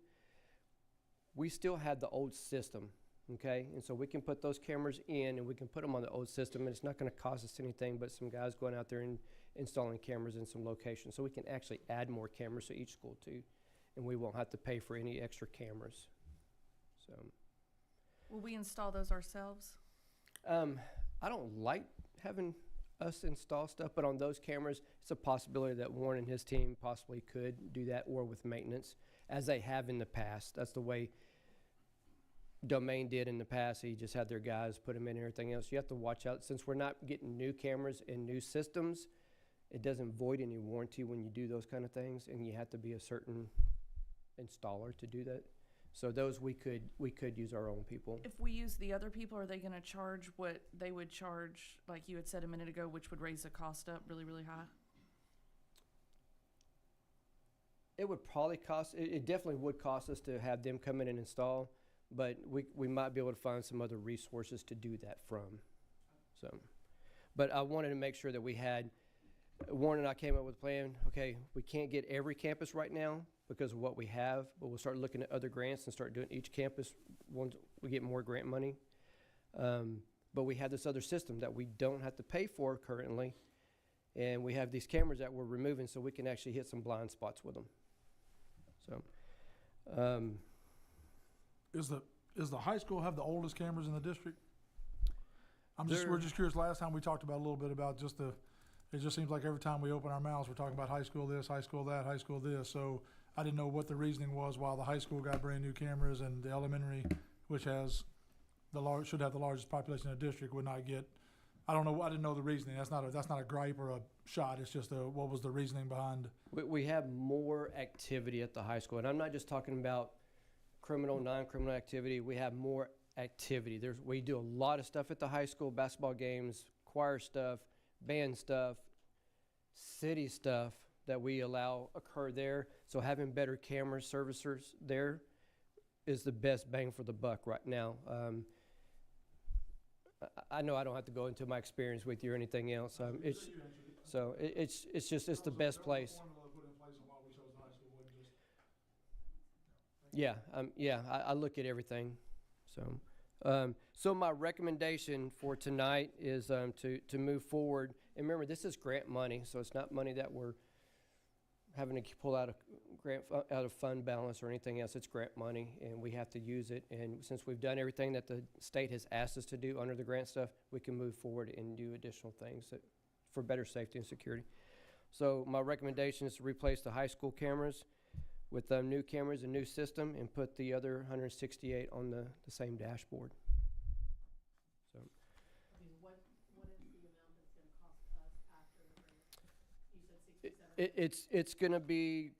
Speaker 16: we still have the old system, okay? And so we can put those cameras in and we can put them on the old system, and it's not going to cost us anything but some guys going out there and installing cameras in some locations. So we can actually add more cameras to each school too, and we won't have to pay for any extra cameras. So
Speaker 1: will we install those ourselves?
Speaker 16: I don't like having us install stuff, but on those cameras, it's a possibility that Warren and his team possibly could do that, or with maintenance, as they have in the past. That's the way Domain did in the past. He just had their guys put them in and everything else. You have to watch out. Since we're not getting new cameras and new systems, it doesn't void any warranty when you do those kind of things, and you have to be a certain installer to do that. So those we could use our own people.
Speaker 1: If we use the other people, are they going to charge what they would charge, like you had said a minute ago, which would raise the cost up really, really high?
Speaker 16: It would probably cost, it definitely would cost us to have them come in and install, but we might be able to find some other resources to do that from. So, but I wanted to make sure that we had Warren and I came up with a plan. Okay, we can't get every campus right now because of what we have, but we'll start looking at other grants and start doing each campus once we get more grant money. But we have this other system that we don't have to pay for currently, and we have these cameras that we're removing so we can actually hit some blind spots with them. So,
Speaker 13: Is the high school have the oldest cameras in the district? We're
Speaker 16: They're-
Speaker 13: just curious. Last time we talked about a little bit about it just seems like every time we open our mouths, we're talking about high school this, high school that, high school this. So I didn't know what the reasoning was why the high school got brand new cameras and the elementary, which has should have the largest population in the district, would not get. I don't know. I didn't know the reasoning. That's not a gripe or a shot. It's just what was the reasoning behind?
Speaker 16: we have more activity at the high school, and I'm not just talking about criminal, non-criminal activity. We have more activity. We do a lot of stuff at the high school: basketball games, choir stuff, band stuff, city stuff that we allow occur there. So having better camera servicers there is the best bang for the buck right now. I know I don't have to go into my experience with you or anything else. It's the best place. Yeah, I look at everything. So my recommendation for tonight is to move forward. And remember, this is grant money, so it's not money that we're having to pull out of fund balance or anything else. It's grant money, and we have to use it. And since we've done everything that the state has asked us to do under the grant stuff, we can move forward and do additional things for better safety and security. So my recommendation is to replace the high school cameras with new cameras and new system, and put the other 168 on the same dashboard. So.
Speaker 5: What is the amount that's going to cost us after the grant? You said 67.
Speaker 16: It's going to be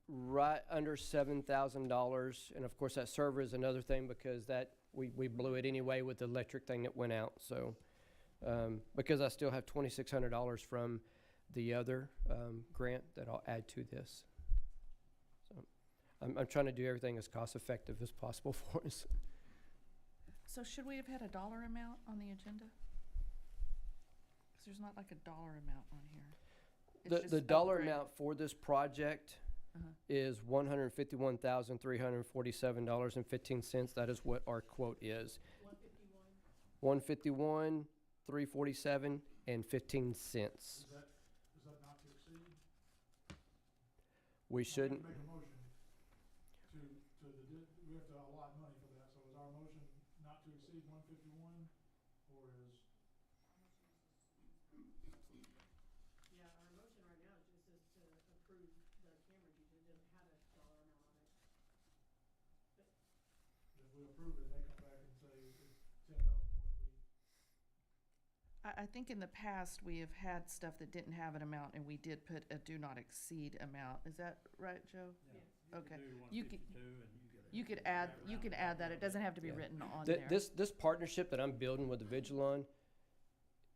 Speaker 16: right under $7,000, and of course that server is another thing because that we blew it anyway with the electric thing that went out. So because I still have $2,600 from the other grant that I'll add to this. I'm trying to do everything as cost effective as possible for us.
Speaker 1: So should we have had a dollar amount on the agenda? Because there's not like a dollar amount on here. It's just
Speaker 16: The dollar
Speaker 1: upgrade.
Speaker 16: amount for this project is $151,347.15. That is what our quote is. 151, 347, and 15 cents.
Speaker 13: Is that not to exceed?
Speaker 16: We shouldn't.
Speaker 13: Make a motion we have to allot money for that. So is our motion not to exceed 151, or is?
Speaker 5: Yeah, our motion right now just is to approve the camera usage. It doesn't have a dollar amount on it.
Speaker 13: If we approve it, they come back and say it's 10,000 more than we.
Speaker 1: I think in the past, we have had stuff that didn't have an amount, and we did put a do not exceed amount. Is that right, Joe?
Speaker 2: Yeah.
Speaker 1: Okay.
Speaker 2: You
Speaker 1: could add that. It doesn't have to be written on there.
Speaker 16: This partnership that I'm building with the Vigilon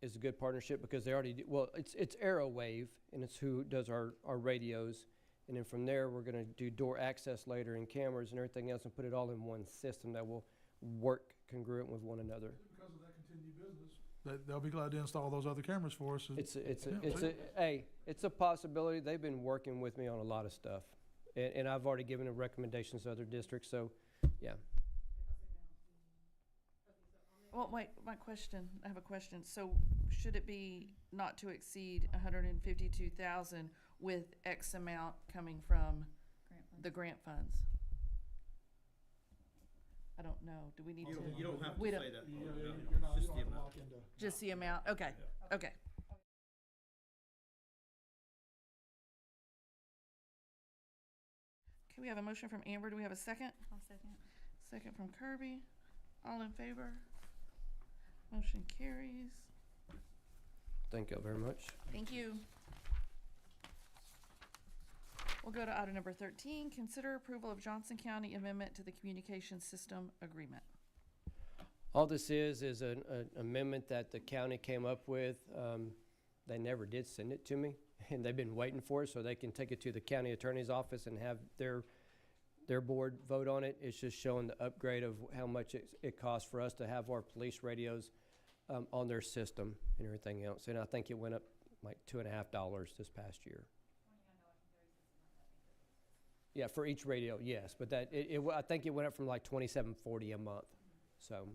Speaker 16: is a good partnership because they already do, well, it's AeroWave, and it's who does our radios. And then from there, we're going to do door access later and cameras and everything else and put it all in one system that will work congruent with one another.
Speaker 13: Because of that continued business, they'll be glad to install those other cameras for us.
Speaker 16: It's a possibility. They've been working with me on a lot of stuff. And I've already given them recommendations to other districts, so, yeah.
Speaker 1: Well, I have a question. So should it be not to exceed 152,000 with X amount coming from the grant funds? I don't know. Do we need to?
Speaker 3: You don't have to
Speaker 1: we
Speaker 3: say
Speaker 1: don't-
Speaker 3: that.
Speaker 13: You're not
Speaker 3: Just the amount.
Speaker 13: lock into.
Speaker 1: Just the amount? Okay, okay. Okay, we have a motion from Amber. Do we have a second?
Speaker 6: I'll second.
Speaker 1: Second from Kirby. All in favor? Motion carries.
Speaker 16: Thank you very much.
Speaker 1: Thank you. We'll go to item number 13, consider approval of Johnson County amendment to the communication system agreement.
Speaker 16: All this is an amendment that the county came up with. They never did send it to me, and they've been waiting for it so they can take it to the county attorney's office and have their board vote on it. It's just showing the upgrade of how much it costs for us to have our police radios on their system and everything else. And I think it went up like $2.50 this past year. Yeah, for each radio, yes, but that, I think it went up from like $27.40 a month, so.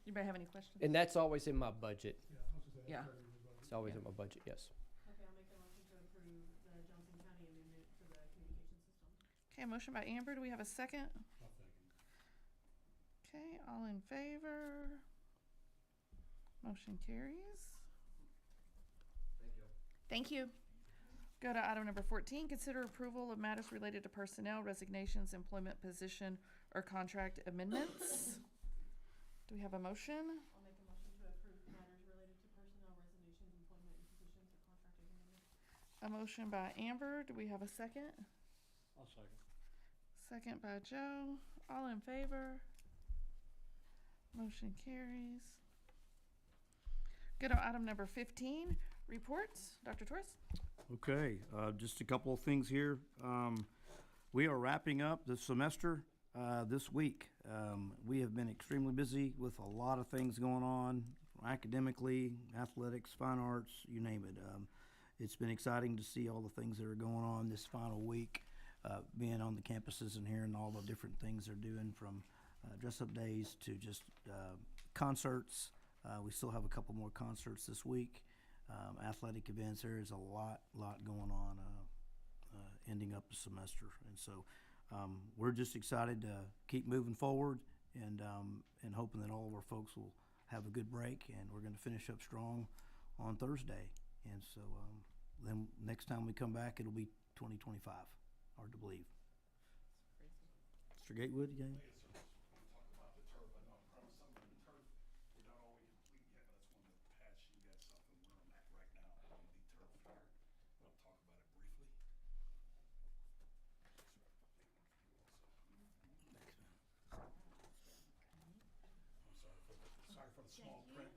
Speaker 1: Anybody have any questions?
Speaker 16: And that's always in my budget.
Speaker 1: Yeah.
Speaker 16: It's always in my budget, yes.
Speaker 5: Okay, I'll make a motion to approve the Johnson County amendment to the communication system.
Speaker 1: Okay, motion by Amber. Do we have a second? Okay, all in favor? Motion carries. Thank you. Go to item number 14, consider approval of matters related to personnel, resignations, employment position, or contract amendments. Do we have a motion?
Speaker 5: I'll make a motion to approve matters related to personnel, resignations, employment, and positions or contract amendments.
Speaker 1: A motion by Amber. Do we have a second?
Speaker 2: I'll second.
Speaker 1: Second by Joe. All in favor? Motion carries. Go to item number 15, reports. Dr. Torres?
Speaker 3: Okay, just a couple of things here. We are wrapping up the semester this week. We have been extremely busy with a lot of things going on, academically, athletics, fine arts, you name it. It's been exciting to see all the things that are going on this final week, being on the campuses and hearing all the different things they're doing, from dress-up days to just concerts. We still have a couple more concerts this week. Athletic events. There is a lot going on ending up the semester, and so we're just excited to keep moving forward and hoping that all of our folks will have a good break, and we're going to finish up strong on Thursday. And so then next time we come back, it'll be 2025. Hard to believe. Mr. Gatewood, you got anything?
Speaker 2: Small print.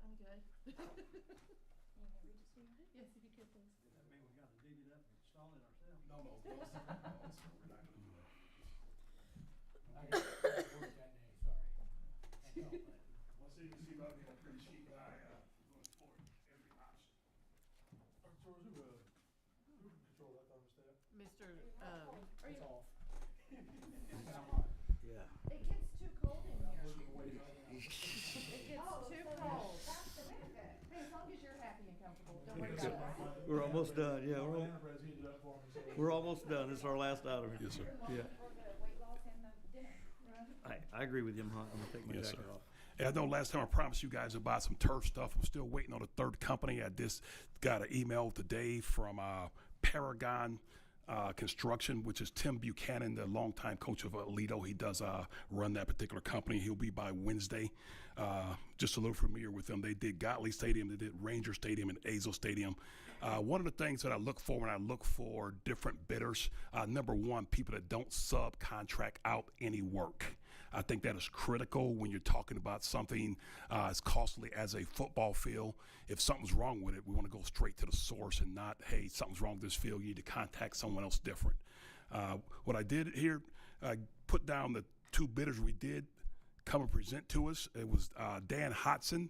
Speaker 1: I'm good. Yes, if you could, please.
Speaker 2: That mean we gotta dig it up and install it ourselves?
Speaker 4: No, sir, we're not gonna do that.
Speaker 13: I got to work that day, sorry. I know, but
Speaker 4: Once you can see about me on pretty sheet, but I going for every option.
Speaker 13: Dr. Torres, who can control that thermostat?
Speaker 1: Mr.
Speaker 13: It's off.
Speaker 3: Yeah.
Speaker 1: It gets too cold in here. It gets too cold. That's the benefit. Hey, as long as you're happy and comfortable, don't worry about it.
Speaker 3: We're almost done. Yeah,
Speaker 13: Enterprise heated up for me, so.
Speaker 3: we're almost done. This is our last item. Yes, sir. Yeah. I agree with you. I'm gonna take my
Speaker 4: Yes,
Speaker 3: jacket
Speaker 4: sir.
Speaker 3: off.
Speaker 4: And I know last time I promised you guys to buy some turf stuff. I'm still waiting on a third company. I just got an email today from Paragon Construction, which is Tim Buchanan, the longtime coach of Alito. He does run that particular company. He'll be by Wednesday. Just a little familiar with them. They did Gottlieb Stadium, they did Ranger Stadium, and Azle Stadium. One of the things that I look for when I look for different bidders, number one, people that don't subcontract out any work. I think that is critical when you're talking about something as costly as a football field. If something's wrong with it, we want to go straight to the source and not, hey, something's wrong with this field, you need to contact someone else different. What I did here, I put down the two bidders we did come and present to us. It was Dan Hodson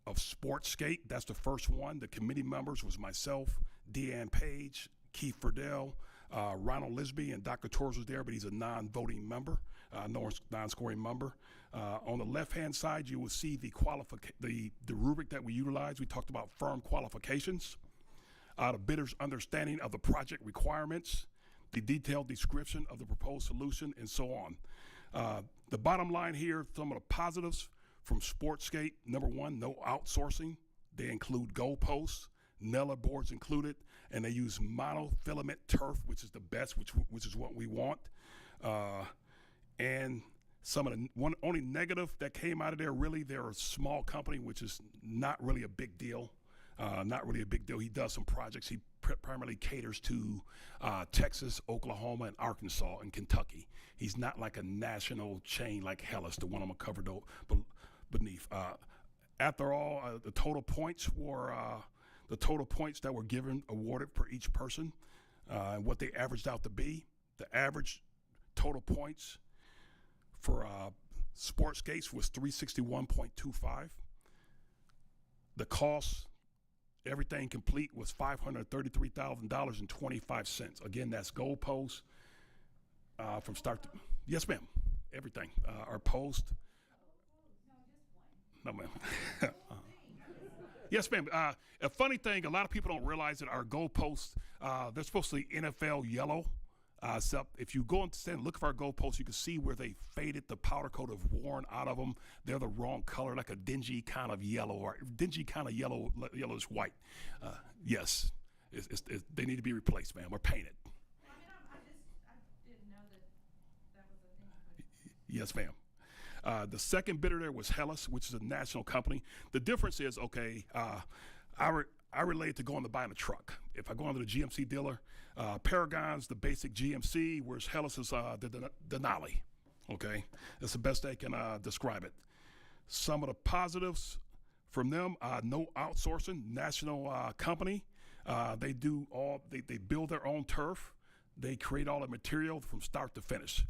Speaker 4: of Sportscape. That's the first one. The committee members was myself, Deanne Page, Keith Ferdell, Ronald Lisby, and Dr. Torres was there, but he's a non-voting member, non-scoring member. On the left-hand side, you will see the rubric that we utilize. We talked about firm qualifications, the bidder's understanding of the project requirements, the detailed description of the proposed solution, and so on. The bottom line here, some of the positives from Sportscape. Number one, no outsourcing. They include goalposts, Nella boards included, and they use monofilament turf, which is the best, which is what we want. And some of the only negative that came out of there, really, they're a small company, which is not really a big deal. Not really a big deal. He does some projects. He primarily caters to Texas, Oklahoma, and Arkansas, and Kentucky. He's not like a national chain like Hellas, the one I'm going to cover beneath. After all, the total points that were given, awarded for each person, and what they averaged out to be. The average total points for
Speaker 17: Sports Gates was $361.25. The cost, everything complete, was $533,000.25. Again, that's goalposts from start to, yes, ma'am, everything. Our post. No, ma'am. Yes, ma'am. A funny thing, a lot of people don't realize that our goalposts, they're supposed to be NFL yellow. So if you go and stand and look for our goalposts, you can see where they faded, the powder coat have worn out of them. They're the wrong color, like a dingy kind of yellow, or dingy kind of yellowish white. Yes, they need to be replaced, ma'am, or painted.
Speaker 1: I didn't know that was a thing.
Speaker 17: Yes, ma'am. The second bidder there was Hellas, which is a national company. The difference is, okay, I relate to going to buying a truck. If I go onto the GMC dealer, Paragon's the basic GMC, whereas Hellas is the Denali. Okay, that's the best I can describe it. Some of the positives from them: no outsourcing, national company. They build their own turf. They create all the material from start to finish.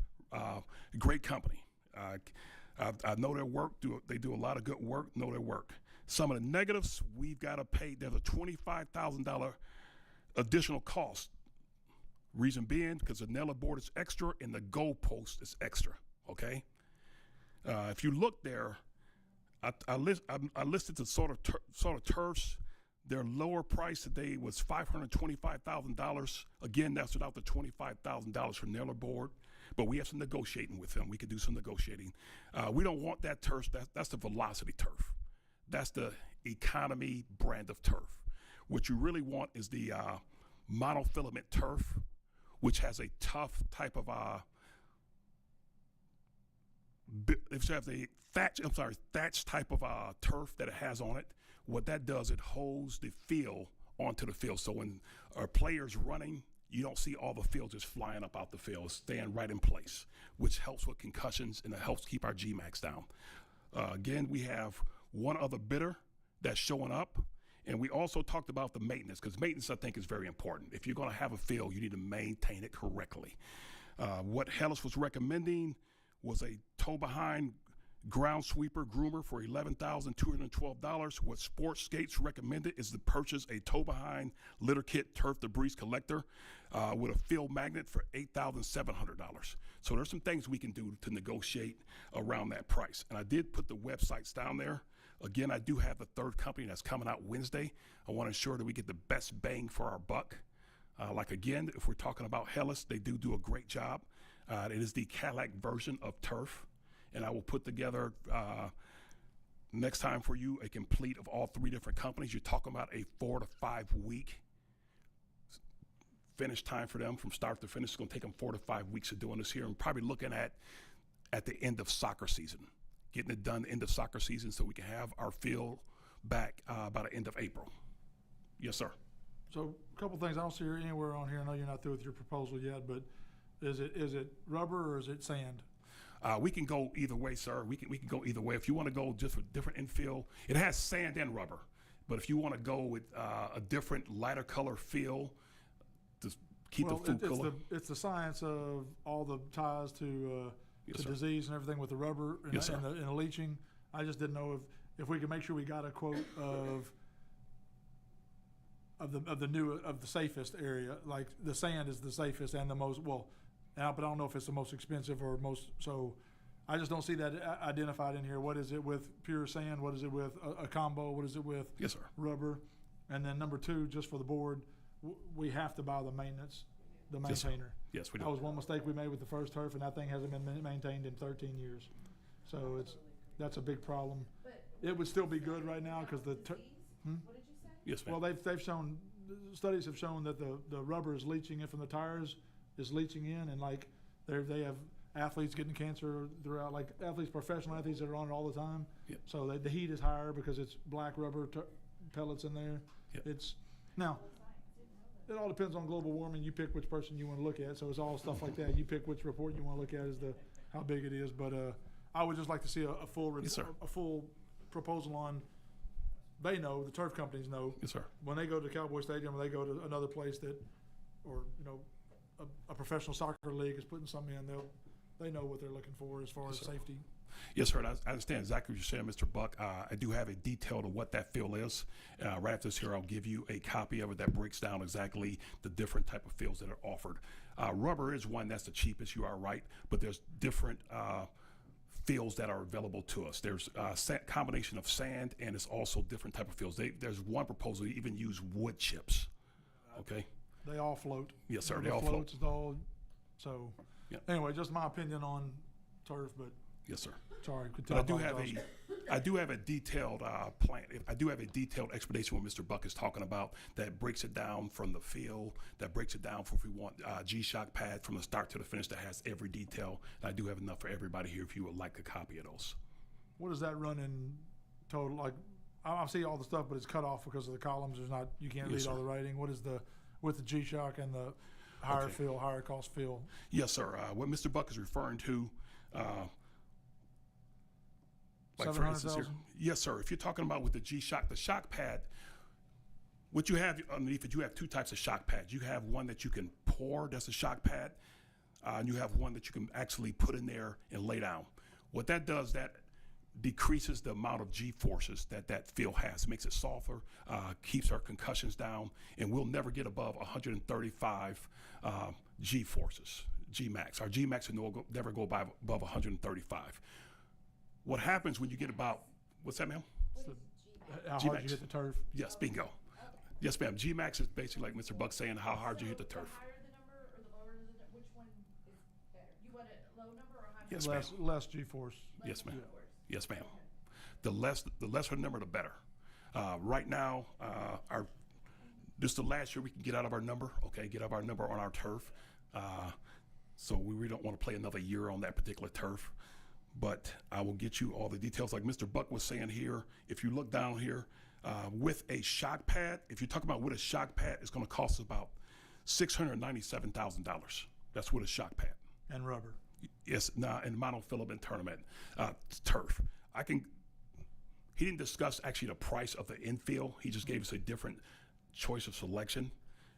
Speaker 17: Great company. I know their work. They do a lot of good work. Know their work. Some of the negatives, we've got to pay. There's a $25,000 additional cost. Reason being, because the nailer board is extra and the goalpost is extra. Okay. If you look there, I listed the sort of turfs. Their lower price today was $525,000. Again, that's without the $25,000 for nailer board. But we have some negotiating with them. We could do some negotiating. We don't want that turf. That's the Velocity turf. That's the economy brand of turf. What you really want is the monofilament turf, which has a tough type of if you have the thatch type of turf that it has on it. What that does, it holds the field onto the field. So when our players running, you don't see all the field just flying up out the field. It's staying right in place, which helps with concussions and it helps keep our Gmax down. Again, we have one other bidder that's showing up. And we also talked about the maintenance, because maintenance, I think, is very important. If you're going to have a field, you need to maintain it correctly. What Hellas was recommending was a tow-behind ground sweeper groomer for $11,212. What Sports Gates recommended is to purchase a tow-behind litter kit turf debris collector with a field magnet for $8,700. So there's some things we can do to negotiate around that price. And I did put the websites down there. Again, I do have the third company that's coming out Wednesday. I want to ensure that we get the best bang for our buck. Like again, if we're talking about Hellas, they do a great job. It is the Cadillac version of turf. And I will put together next time for you a complete of all three different companies. You're talking about a 4 to 5 week finish time for them from start to finish. It's going to take them 4 to 5 weeks of doing this here, and probably looking at the end of soccer season, getting it done end of soccer season so we can have our field back by the end of April. Yes, sir.
Speaker 13: So a couple things. I don't see her anywhere on here. I know you're not through with your proposal yet, but is it rubber or is it sand?
Speaker 17: We can go either way, sir. We can go either way. If you want to go just with different infill, it has sand and rubber. But if you want to go with a different lighter color feel, to keep the food color.
Speaker 13: It's the science of all the ties to
Speaker 17: Yes, sir.
Speaker 13: disease and everything with the rubber and,
Speaker 17: Yes, sir.
Speaker 13: and the leaching. I just didn't know if we could make sure we got a quote of the safest area. Like the sand is the safest and the most now, but I don't know if it's the most expensive or most. So I just don't see that identified in here. What is it with pure sand? What is it with a combo? What is it with
Speaker 17: Yes, sir.
Speaker 13: rubber? And then number two, just for the board, we have to buy the maintenance, the
Speaker 17: Yes, sir.
Speaker 13: maintainer.
Speaker 17: Yes, we do.
Speaker 13: That was one mistake we made with the first turf, and that thing hasn't been maintained in 13 years. So that's a big problem. It would still be good right now because the
Speaker 17: Yes, ma'am.
Speaker 13: well, they've shown, studies have shown that the rubber is leaching in from the tires, is leaching in, and like they have athletes getting cancer throughout, like professional athletes that are on it all the time.
Speaker 17: Yep.
Speaker 13: So the heat is higher because it's black rubber pellets in there.
Speaker 17: Yep.
Speaker 13: Now, it all depends on global warming. You pick which person you want to look at. So it's all stuff like that. You pick which report you want to look at as how big it is. But I would just like to see a full proposal on. They know, the turf companies know.
Speaker 17: Yes, sir.
Speaker 13: When they go to Cowboy Stadium or they go to another place or a professional soccer league is putting something in, they know what they're looking for as far as safety.
Speaker 17: Yes, sir. And I understand exactly what you're saying, Mr. Buck. I do have a detail of what that field is. Right after this here, I'll give you a copy of it that breaks down exactly the different type of fields that are offered. Rubber is one that's the cheapest, you are right, but there's different fields that are available to us. There's a combination of sand, and it's also different type of fields. There's one proposal to even use wood chips, okay?
Speaker 13: They all float.
Speaker 17: Yes, sir,
Speaker 13: The
Speaker 17: they all float.
Speaker 13: floats, it's all, so,
Speaker 17: Yep.
Speaker 13: anyway, just my opinion on turf, but
Speaker 17: Yes, sir.
Speaker 13: sorry.
Speaker 17: But I do have a detailed plan. I do have a detailed explanation what Mr. Buck is talking about that breaks it down from the field, that breaks it down for if we want G-Shock pad from the start to the finish that has every detail. And I do have enough for everybody here if you would like a copy of those.
Speaker 13: What does that run in total? Like, I see all the stuff, but it's cut off because of the columns. There's not, you can't
Speaker 17: Yes,
Speaker 13: read all
Speaker 17: sir.
Speaker 13: the writing. What is with the G-Shock and the higher
Speaker 17: Okay.
Speaker 13: field, higher cost field?
Speaker 17: Yes, sir. What Mr. Buck is referring to, like for instance here,
Speaker 13: 700,000?
Speaker 17: yes, sir. If you're talking about with the G-Shock, the shock pad, what you have underneath it, you have two types of shock pads. You have one that you can pour, that's a shock pad, and you have one that you can actually put in there and lay down. What that does, that decreases the amount of G-forces that field has, makes it softer, keeps our concussions down, and we'll never get above 135 G-forces, G-max. Our G-max will never go above 135. What happens when you get about, what's that, ma'am?
Speaker 13: How hard you hit the turf?
Speaker 17: Yes, bingo. Yes, ma'am. G-max is basically like Mr. Buck saying how hard you hit the turf.
Speaker 1: The higher the number or the lower the, which one is better? You want a low number or high?
Speaker 17: Yes,
Speaker 1: number?
Speaker 17: ma'am.
Speaker 13: Less G-force.
Speaker 17: Yes, ma'am.
Speaker 1: G-force.
Speaker 17: Yes, ma'am. The lesser the number, the better. Right now, this is the last year we can get out of our number, okay, get out of our number on our turf. So we really don't want to play another year on that particular turf. But I will get you all the details. Like Mr. Buck was saying here, if you look down here, with a shock pad, if you're talking about with a shock pad, it's going to cost us about $697,000. That's with a shock pad.
Speaker 13: And rubber.
Speaker 17: Yes, and monofilament tournament turf. He didn't discuss actually the price of the infield. He just gave us a different choice of selection,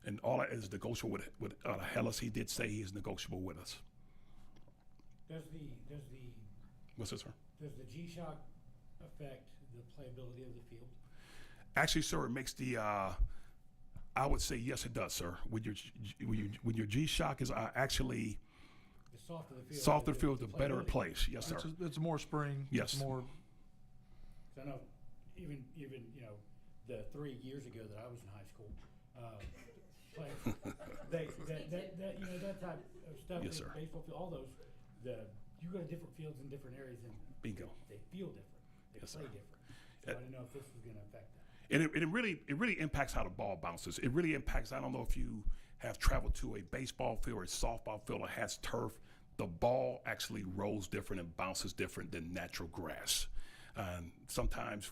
Speaker 17: and all that is negotiable with Hellas. He did say he's negotiable with us.
Speaker 18: Does the
Speaker 17: What's this, sir?
Speaker 18: Does the G-Shock affect the playability of the field?
Speaker 17: Actually, sir, it makes the. I would say yes, it does, sir. When your G-Shock is actually.
Speaker 18: The softer the field.
Speaker 17: Softer field, the better it plays. Yes, sir.
Speaker 13: It's more spring.
Speaker 17: Yes.
Speaker 13: It's more.
Speaker 18: I know, even the 3 years ago that I was in high school, that type of stuff.
Speaker 17: Yes, sir.
Speaker 18: Baseball field, all those. You go to different fields in different areas, and
Speaker 17: Bingo.
Speaker 18: They feel different. They
Speaker 17: Yes,
Speaker 18: play
Speaker 17: sir.
Speaker 18: different. So I didn't know if this was going to affect that.
Speaker 17: And it really impacts how the ball bounces. It really impacts. I don't know if you have traveled to a baseball field or a softball field that has turf. The ball actually rolls different and bounces different than natural grass. Sometimes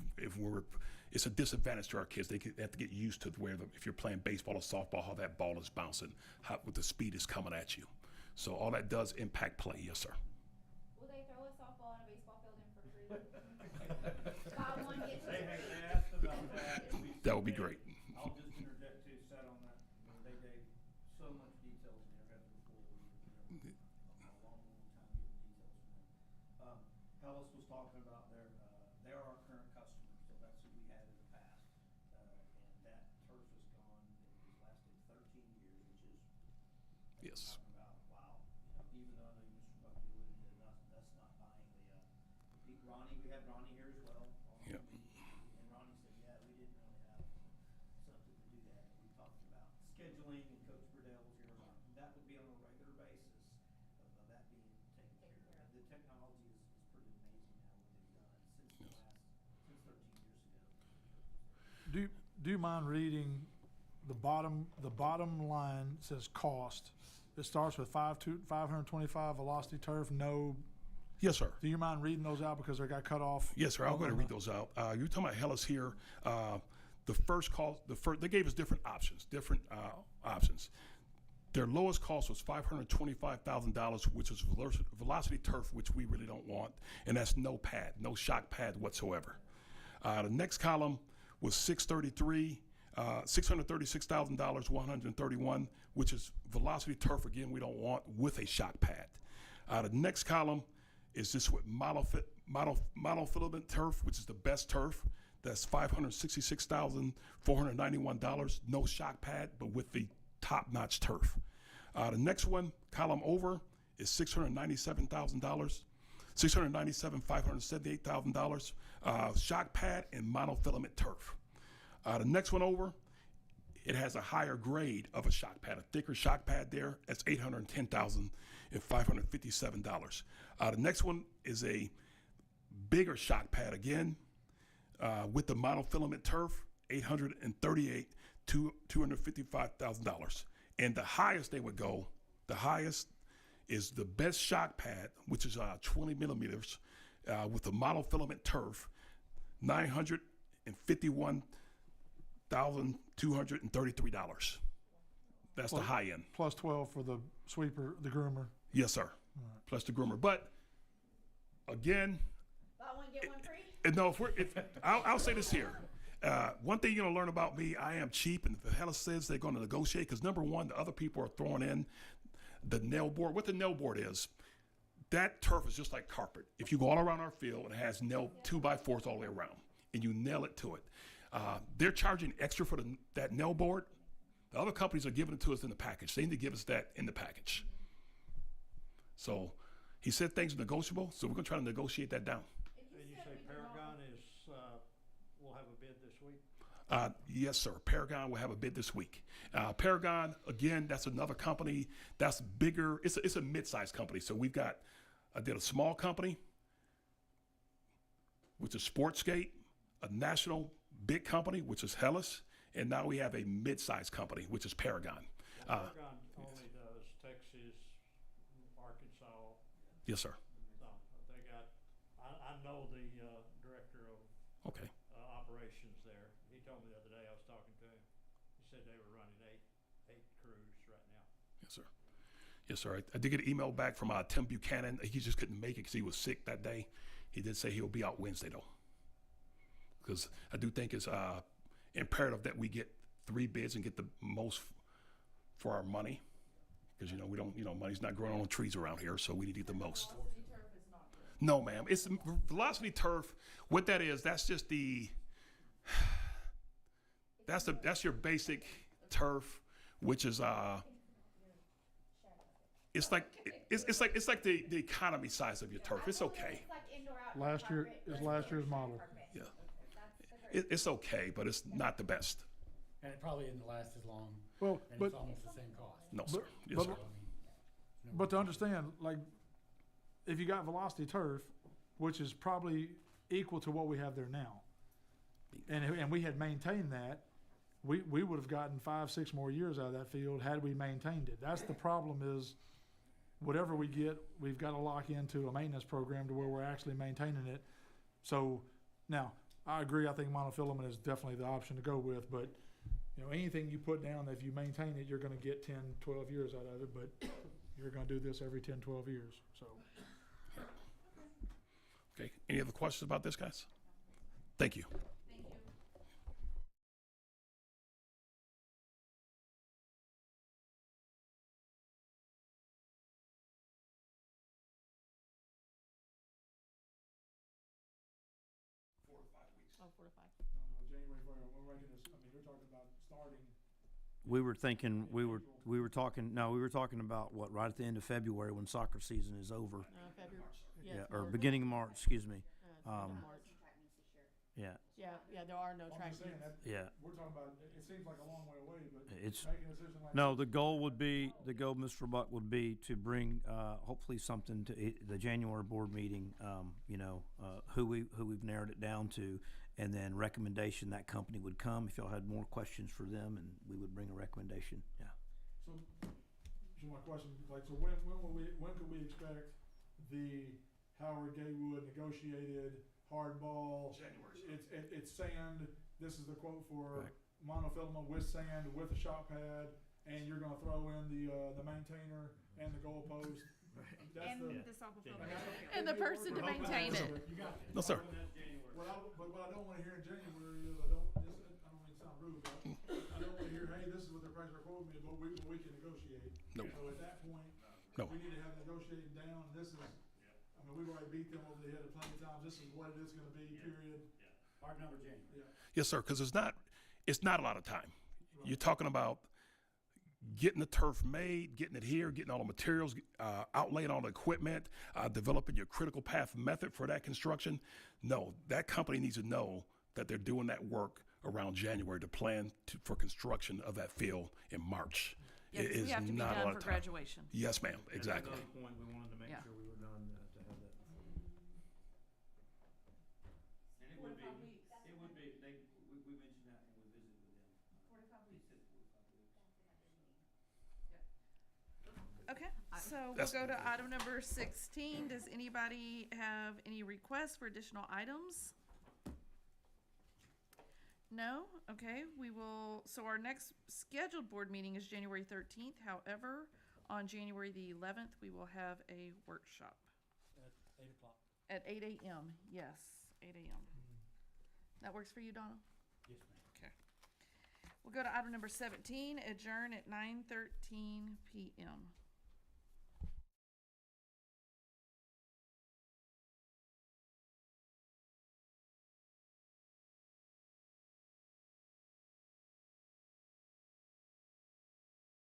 Speaker 17: it's a disadvantage to our kids. They have to get used to where if you're playing baseball or softball, how that ball is bouncing, how with the speed is coming at you. So all that does impact play. Yes, sir.
Speaker 10: Will they throw a softball and a baseball field in for free? Buy one, get two.
Speaker 3: They asked about that.
Speaker 17: That would be great.
Speaker 3: I'll just interject too, Sat on that. They gave so much details in there before we were there. A long time getting details from them. Hellas was talking about they are our current customers, so that's who we had in the past. And that turf is gone. It has lasted 13 years, which is
Speaker 17: Yes.
Speaker 3: about, wow. Even though I know Mr. Buck alluded to that's not buying Ronnie, we had Ronnie here as well.
Speaker 17: Yep.
Speaker 3: And Ronnie said, yeah, we didn't really have something to do that. We talked about scheduling, and Coach Burdell was here. That would be on a regular basis of that being taken care of. The technology is pretty amazing now what they've done since 13 years ago.
Speaker 13: Do you mind reading the bottom line says cost? It starts with 525 velocity turf, no.
Speaker 17: Yes, sir.
Speaker 13: Do you mind reading those out because they got cut off?
Speaker 17: Yes, sir. I'll go ahead and read those out. You're talking about Hellas here. The first they gave us different options. Their lowest cost was $525,000, which is velocity turf, which we really don't want, and that's no pad, no shock pad whatsoever. The next column was $636,000, 131, which is velocity turf again. We don't want with a shock pad. The next column is just with monofilament turf, which is the best turf. That's $566,491. No shock pad, but with the top-notch turf. The next one, column over, is $697,000. $578,000. Shock pad and monofilament turf. The next one over, it has a higher grade of a shock pad, a thicker shock pad there. That's $810,557. The next one is a bigger shock pad again with the monofilament turf, $255,000. And the highest they would go, the highest is the best shock pad, which is 20 millimeters with the monofilament turf, $951,233. That's the high end.
Speaker 13: Plus 12 for the sweeper, the groomer.
Speaker 17: Yes, sir. Plus the groomer. But again,
Speaker 6: Buy one, get one free?
Speaker 17: no, I'll say this here. One thing you're gonna learn about me, I am cheap, and if the hell says they're gonna negotiate, because number one, the other people are throwing in the nail board. What the nail board is, that turf is just like carpet. If you go all around our field, it has nail 2x4s all the way around, and you nail it to it. They're charging extra for that nail board. The other companies are giving it to us in the package. They need to give us that in the package. So he said things are negotiable, so we're gonna try to negotiate that down.
Speaker 2: And you say Paragon is, will have a bid this week?
Speaker 17: Yes, sir. Paragon will have a bid this week. Paragon, again, that's another company that's bigger. It's a mid-sized company. So I did a small company, which is Sportsgate, a national big company, which is Hellas, and now we have a mid-sized company, which is Paragon.
Speaker 2: Paragon only does Texas, Arkansas.
Speaker 17: Yes, sir.
Speaker 2: No, they got, I know the director of
Speaker 17: Okay.
Speaker 2: operations there. He told me the other day, I was talking to him. He said they were running eight crews right now.
Speaker 17: Yes, sir. Yes, sir. I did get an email back from Tim Buchanan. He just couldn't make it because he was sick that day. He did say he'll be out Wednesday, though. Because I do think it's imperative that we get 3 bids and get the most for our money. Because, we don't, money's not growing on trees around here, so we need to get the most. No, ma'am. It's velocity turf. What that is, that's just that's your basic turf, which is it's like the economy size of your turf. It's okay.
Speaker 13: Last year's model.
Speaker 17: Yeah. It's okay, but it's not the best.
Speaker 18: And it probably isn't last as long.
Speaker 13: Well,
Speaker 18: and
Speaker 13: but
Speaker 18: it's almost the same cost.
Speaker 17: No, sir. Yes,
Speaker 13: but,
Speaker 17: sir.
Speaker 13: but to understand, like, if you got velocity turf, which is probably equal to what we have there now, and we had maintained that, we would have gotten 5-6 more years out of that field had we maintained it. That's the problem is, whatever we get, we've got to lock into a maintenance program to where we're actually maintaining it. So now, I agree. I think monofilament is definitely the option to go with, but anything you put down, if you maintain it, you're going to get 10, 12 years out of it, but you're going to do this every 10, 12 years. So.
Speaker 17: Okay. Any other questions about this, guys? Thank you.
Speaker 1: Thank you.
Speaker 8: Oh, 4 to 5.
Speaker 13: January, we're making this, you're talking about starting.
Speaker 3: We were thinking, we were talking about what, right at the end of February when soccer season is over.
Speaker 5: February.
Speaker 3: Yeah, or beginning of March, excuse me.
Speaker 5: March.
Speaker 3: Yeah.
Speaker 5: Yeah, there are no track meets.
Speaker 3: Yeah.
Speaker 13: We're talking about, it seems like a long way away, but
Speaker 3: It's,
Speaker 13: making a decision like
Speaker 3: no,
Speaker 13: this-
Speaker 3: the goal, Mr. Buck, would be to bring, hopefully something to the January board meeting, who we've narrowed it down to, and then recommendation, that company would come if y'all had more questions for them, and we would bring a recommendation, yeah.
Speaker 13: So my question, when could we expect the Howard Gaywood negotiated hardball?
Speaker 17: January.
Speaker 13: It's sand. This is the quote for monofilament with sand with a shot pad, and you're going to throw in the maintainer and the goalpost. That's
Speaker 1: The soccer field. And the person to maintain it.
Speaker 17: No, sir.
Speaker 13: But what I don't want to hear in January is I don't mean to sound rude, but I don't want to hear, hey, this is what their price are quoting me, but we can negotiate.
Speaker 17: Nope.
Speaker 13: So at that point,
Speaker 17: No.
Speaker 13: we need to have negotiating down. This is, I mean, we've already beat them over the head plenty of times. This is what it is gonna be, period.
Speaker 18: Yeah, hard number January.
Speaker 13: Yeah.
Speaker 17: Yes, sir, because it's not a lot of time. You're talking about getting the turf made, getting it here, getting all the materials, outlaying all the equipment, developing your critical path method for that construction. No, that company needs to know that they're doing that work around January to plan for construction of that field in March.
Speaker 1: Yeah,
Speaker 17: It
Speaker 1: 'cause we
Speaker 17: is
Speaker 1: have to be
Speaker 17: not a
Speaker 1: done
Speaker 17: lot
Speaker 1: for
Speaker 17: of time.
Speaker 1: graduation.
Speaker 17: Yes, ma'am,
Speaker 3: That's
Speaker 17: exactly.
Speaker 3: another point, we wanted to make
Speaker 1: Yeah.
Speaker 3: sure we were done to have that. And it would be, we mentioned that when we visited with them.
Speaker 1: 45
Speaker 3: He said 45 weeks.
Speaker 1: Okay, so we'll
Speaker 17: That's-
Speaker 1: go to item number 16. Does anybody have any requests for additional items? No? Okay, we will, so our next scheduled board meeting is January 13th. However, on January the 11th, we will have a workshop
Speaker 18: At 8 o'clock.
Speaker 1: at 8 a.m. Yes, 8 a.m. That works for you, Donna?
Speaker 18: Yes, ma'am.
Speaker 1: Okay. We'll go to item number 17, adjourn at 9:13 p.m.